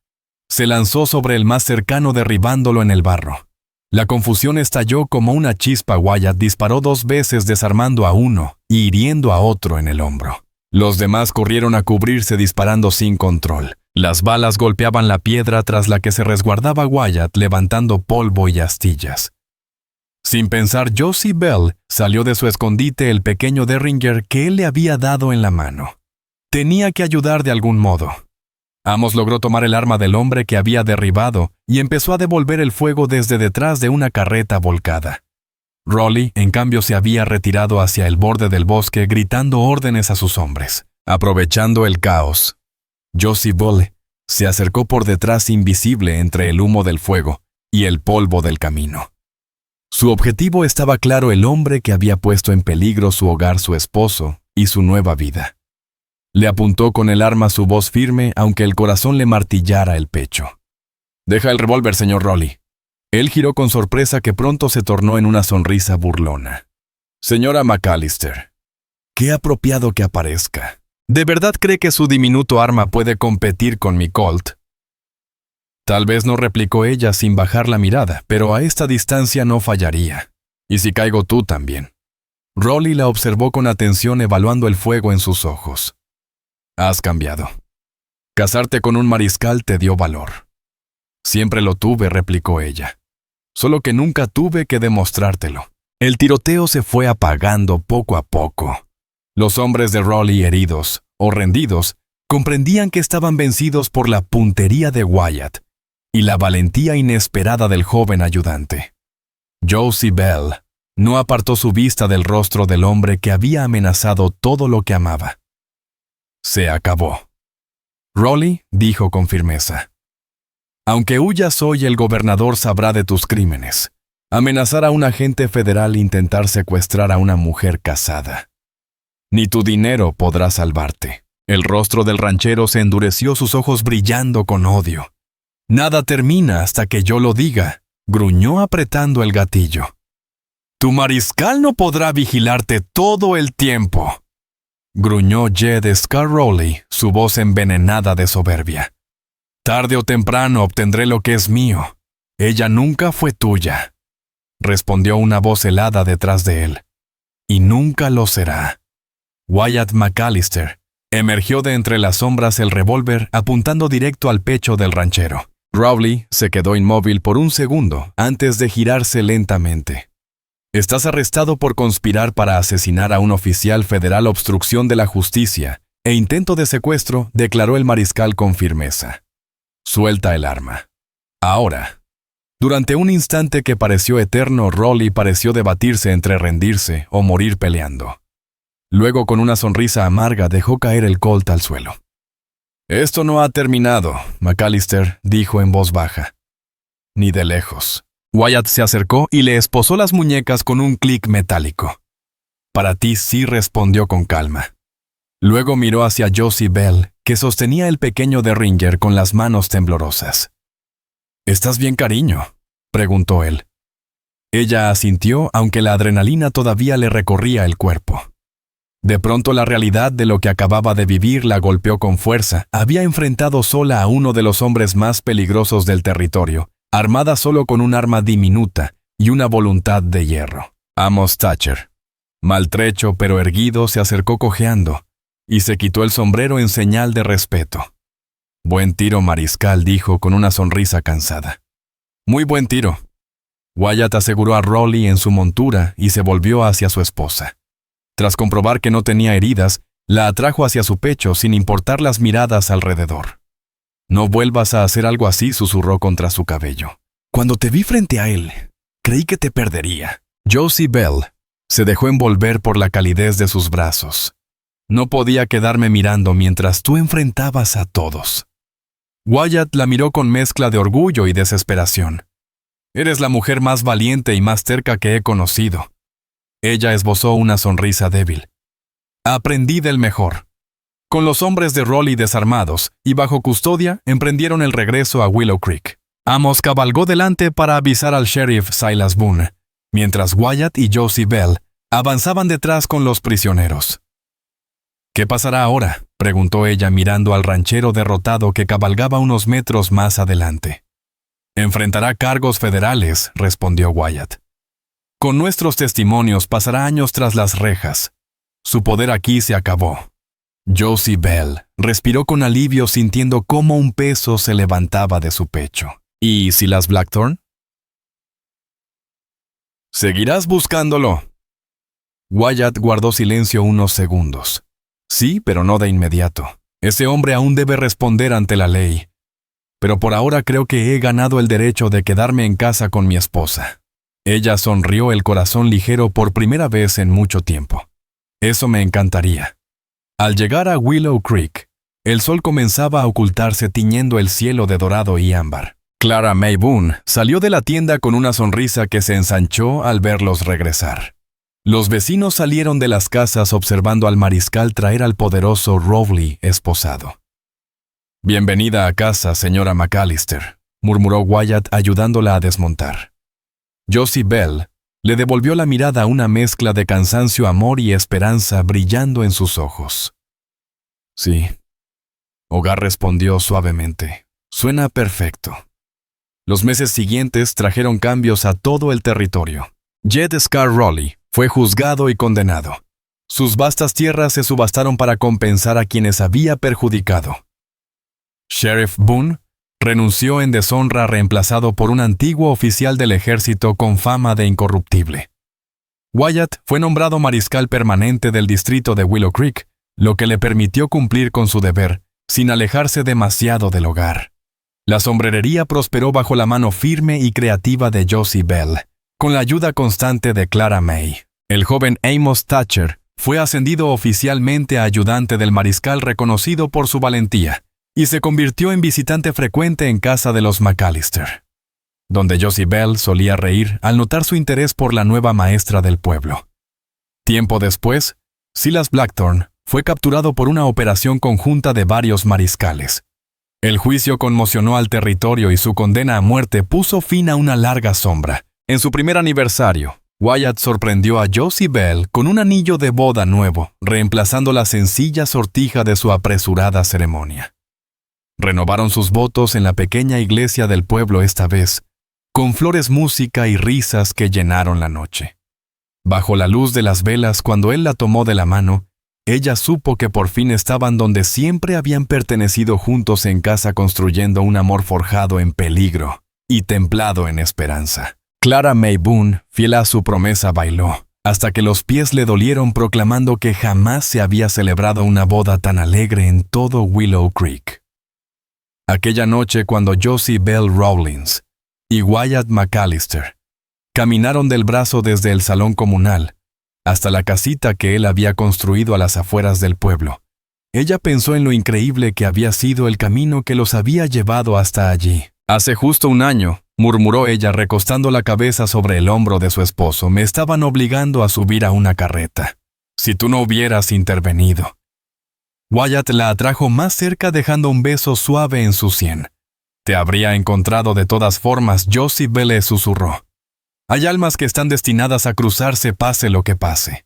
Se lanzó sobre el más cercano derribándolo en el barro. La confusión estalló como una chispa. Wyatt disparó 2 veces desarmando a uno y hiriendo a otro en el hombro. Los demás corrieron a cubrirse disparando sin control. Las balas golpeaban la piedra tras la que se resguardaba Wyatt, levantando polvo y astillas. Sin pensar, Josie Bell salió de su escondite el pequeño Derringer que él le había dado en la mano. Tenía que ayudar de algún modo. Amos logró tomar el arma del hombre que había derribado y empezó a devolver el fuego desde detrás de una carreta volcada. Raleigh, en cambio, se había retirado hacia el borde del bosque gritando órdenes a sus hombres, aprovechando el caos. Josie Bell se acercó por detrás, invisible entre el humo del fuego y el polvo del camino. Su objetivo estaba claro: el hombre que había puesto en peligro su hogar, su esposo y su nueva vida. Le apuntó con el arma, su voz firme, aunque el corazón le martillara el pecho. «Deja el revólver, señor Raleigh». Él giró con sorpresa que pronto se tornó en una sonrisa burlona. «Señora McAllister, qué apropiado que aparezca. ¿De verdad cree que su diminuto arma puede competir con mi Colt?» «Tal vez no», replicó ella sin bajar la mirada, «pero a esta distancia no fallaría. Y si caigo, tú también». Raleigh la observó con atención, evaluando el fuego en sus ojos. «Has cambiado. Casarte con un mariscal te dio valor». «Siempre lo tuve», replicó ella. «Solo que nunca tuve que demostrártelo». El tiroteo se fue apagando poco a poco. Los hombres de Raleigh, heridos o rendidos, comprendían que estaban vencidos por la puntería de Wyatt y la valentía inesperada del joven ayudante. Josie Bell no apartó su vista del rostro del hombre que había amenazado todo lo que amaba. «Se acabó». Raleigh dijo con firmeza: «Aunque huyas hoy, el gobernador sabrá de tus crímenes. Amenazar a un agente federal, intentar secuestrar a una mujer casada. Ni tu dinero podrá salvarte». El rostro del ranchero se endureció, sus ojos brillando con odio. «Nada termina hasta que yo lo diga», gruñó apretando el gatillo. «Tu mariscal no podrá vigilarte todo el tiempo», gruñó Jed Scar Raleigh, su voz envenenada de soberbia. «Tarde o temprano obtendré lo que es mío. Ella nunca fue tuya», respondió una voz helada detrás de él. «Y nunca lo será». Wyatt McAllister emergió de entre las sombras, el revólver apuntando directo al pecho del ranchero. Raleigh se quedó inmóvil por un segundo antes de girarse lentamente. «Estás arrestado por conspirar para asesinar a un oficial federal, obstrucción de la justicia e intento de secuestro», declaró el mariscal con firmeza. «Suelta el arma. Ahora». Durante un instante que pareció eterno, Raleigh pareció debatirse entre rendirse o morir peleando. Luego, con una sonrisa amarga, dejó caer el Colt al suelo. «Esto no ha terminado», McAllister dijo en voz baja. «Ni de lejos». Wyatt se acercó y le esposó las muñecas con un clic metálico. «Para ti sí», respondió con calma. Luego miró hacia Josie Bell, que sostenía el pequeño Derringer con las manos temblorosas. «¿Estás bien, cariño?», preguntó él. Ella asintió, aunque la adrenalina todavía le recorría el cuerpo. De pronto, la realidad de lo que acababa de vivir la golpeó con fuerza. Había enfrentado sola a uno de los hombres más peligrosos del territorio, armada solo con un arma diminuta y una voluntad de hierro. Amos Thatcher, maltrecho pero erguido, se acercó cojeando y se quitó el sombrero en señal de respeto. «Buen tiro, mariscal», dijo con una sonrisa cansada. «Muy buen tiro». Wyatt aseguró a Raleigh en su montura y se volvió hacia su esposa. Tras comprobar que no tenía heridas, la atrajo hacia su pecho sin importar las miradas alrededor. «No vuelvas a hacer algo así», susurró contra su cabello. Cuando te vi frente a él, creí que te perdería. Josie Bell se dejó envolver por la calidez de sus brazos. No podía quedarme mirando mientras tú enfrentabas a todos. Wyatt la miró con mezcla de orgullo y desesperación. Eres la mujer más valiente y más terca que he conocido. Ella esbozó una sonrisa débil. Aprendí del mejor. Con los hombres de Raleigh desarmados y bajo custodia, emprendieron el regreso a Willow Creek. Amos cabalgó delante para avisar al sheriff Silas Boone, mientras Wyatt y Josie Bell avanzaban detrás con los prisioneros. «¿Qué pasará ahora?», preguntó ella mirando al ranchero derrotado que cabalgaba unos metros más adelante. «Enfrentará cargos federales», respondió Wyatt. «Con nuestros testimonios pasará años tras las rejas. Su poder aquí se acabó». Josie Bell respiró con alivio sintiendo cómo un peso se levantaba de su pecho. «¿Y Silas Blackthorne?» «Seguirás buscándolo». Wyatt guardó silencio unos segundos. «Sí, pero no de inmediato. Ese hombre aún debe responder ante la ley. Pero por ahora creo que he ganado el derecho de quedarme en casa con mi esposa». Ella sonrió, el corazón ligero por primera vez en mucho tiempo. «Eso me encantaría». Al llegar a Willow Creek, el sol comenzaba a ocultarse tiñendo el cielo de dorado y ámbar. Clara May Boone salió de la tienda con una sonrisa que se ensanchó al verlos regresar. Los vecinos salieron de las casas observando al mariscal traer al poderoso Rowley esposado. «Bienvenida a casa, señora McAllister», murmuró Wyatt ayudándola a desmontar. Josie Bell le devolvió la mirada, una mezcla de cansancio, amor y esperanza brillando en sus ojos. «Sí», Hogar respondió suavemente. «Suena perfecto». Los meses siguientes trajeron cambios a todo el territorio. Jed Scar Raleigh fue juzgado y condenado. Sus vastas tierras se subastaron para compensar a quienes había perjudicado. Sheriff Boone renunció en deshonra, reemplazado por un antiguo oficial del ejército con fama de incorruptible. Wyatt fue nombrado mariscal permanente del distrito de Willow Creek, lo que le permitió cumplir con su deber, sin alejarse demasiado del hogar. La sombrerería prosperó bajo la mano firme y creativa de Josie Bell, con la ayuda constante de Clara May. El joven Amos Thatcher fue ascendido oficialmente a ayudante del mariscal, reconocido por su valentía, y se convirtió en visitante frecuente en casa de los McAllister, donde Josie Bell solía reír al notar su interés por la nueva maestra del pueblo. Tiempo después, Silas Blackthorne fue capturado por una operación conjunta de varios mariscales. El juicio conmocionó al territorio y su condena a muerte puso fin a una larga sombra. En su primer aniversario, Wyatt sorprendió a Josie Bell con un anillo de boda nuevo, reemplazando la sencilla sortija de su apresurada ceremonia. Renovaron sus votos en la pequeña iglesia del pueblo, esta vez, con flores, música y risas que llenaron la noche. Bajo la luz de las velas, cuando él la tomó de la mano, ella supo que por fin estaban donde siempre habían pertenecido, juntos en casa, construyendo un amor forjado en peligro y templado en esperanza. Clara May Boone, fiel a su promesa, bailó, hasta que los pies le dolieron, proclamando que jamás se había celebrado una boda tan alegre en todo Willow Creek. Aquella noche, cuando Josie Bell Rawlins y Wyatt McAllister caminaron del brazo desde el salón comunal hasta la casita que él había construido a las afueras del pueblo, ella pensó en lo increíble que había sido el camino que los había llevado hasta allí. «Hace justo un año», murmuró ella recostando la cabeza sobre el hombro de su esposo, «me estaban obligando a subir a una carreta. Si tú no hubieras intervenido». Wyatt la atrajo más cerca, dejando un beso suave en su sien. «Te habría encontrado de todas formas», Josie Bell le susurró. «Hay almas que están destinadas a cruzarse pase lo que pase».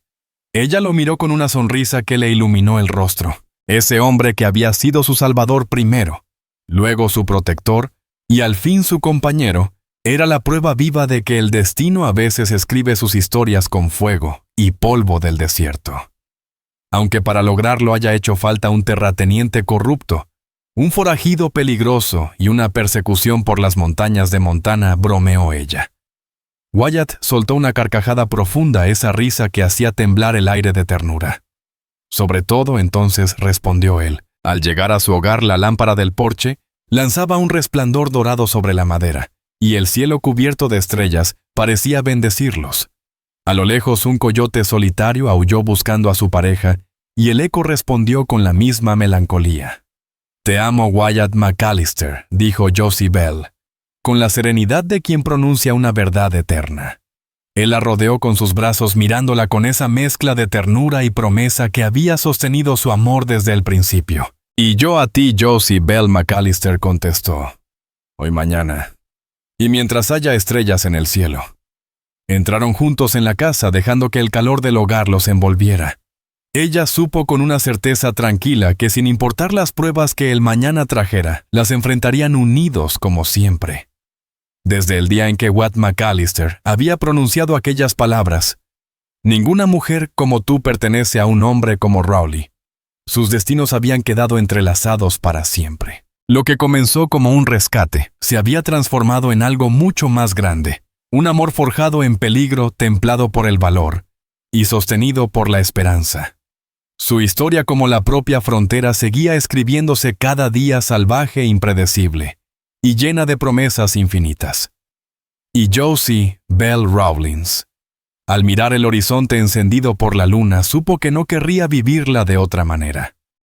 Ella lo miró con una sonrisa que le iluminó el rostro. Ese hombre que había sido su salvador primero, luego su protector, y al fin su compañero, era la prueba viva de que el destino a veces escribe sus historias con fuego y polvo del desierto. Aunque para lograrlo haya hecho falta un terrateniente corrupto, un forajido peligroso y una persecución por las montañas de Montana, bromeó ella. Wyatt soltó una carcajada profunda, esa risa que hacía temblar el aire de ternura. «Sobre todo entonces», respondió él. Al llegar a su hogar, la lámpara del porche lanzaba un resplandor dorado sobre la madera, y el cielo cubierto de estrellas parecía bendecirlos. A lo lejos un coyote solitario aulló buscando a su pareja, y el eco respondió con la misma melancolía. «Te amo, Wyatt McAllister», dijo Josie Bell, con la serenidad de quien pronuncia una verdad eterna. Él la rodeó con sus brazos mirándola con esa mezcla de ternura y promesa que había sostenido su amor desde el principio. «Y yo a ti, Josie Bell McAllister», contestó. «Hoy mañana. Y mientras haya estrellas en el cielo». Entraron juntos en la casa dejando que el calor del hogar los envolviera. Ella supo con una certeza tranquila que sin importar las pruebas que el mañana trajera, las enfrentarían unidos como siempre. Desde el día en que Wyatt McAllister había pronunciado aquellas palabras, «Ninguna mujer como tú pertenece a un hombre como Rowley», sus destinos habían quedado entrelazados para siempre. Lo que comenzó como un rescate se había transformado en algo mucho más grande, un amor forjado en peligro, templado por el valor y sostenido por la esperanza. Su historia, como la propia frontera, seguía escribiéndose cada día salvaje e impredecible, y llena de promesas infinitas. Y Josie Bell Rawlings, al mirar el horizonte encendido por la luna, supo que no querría vivirla de otra manera.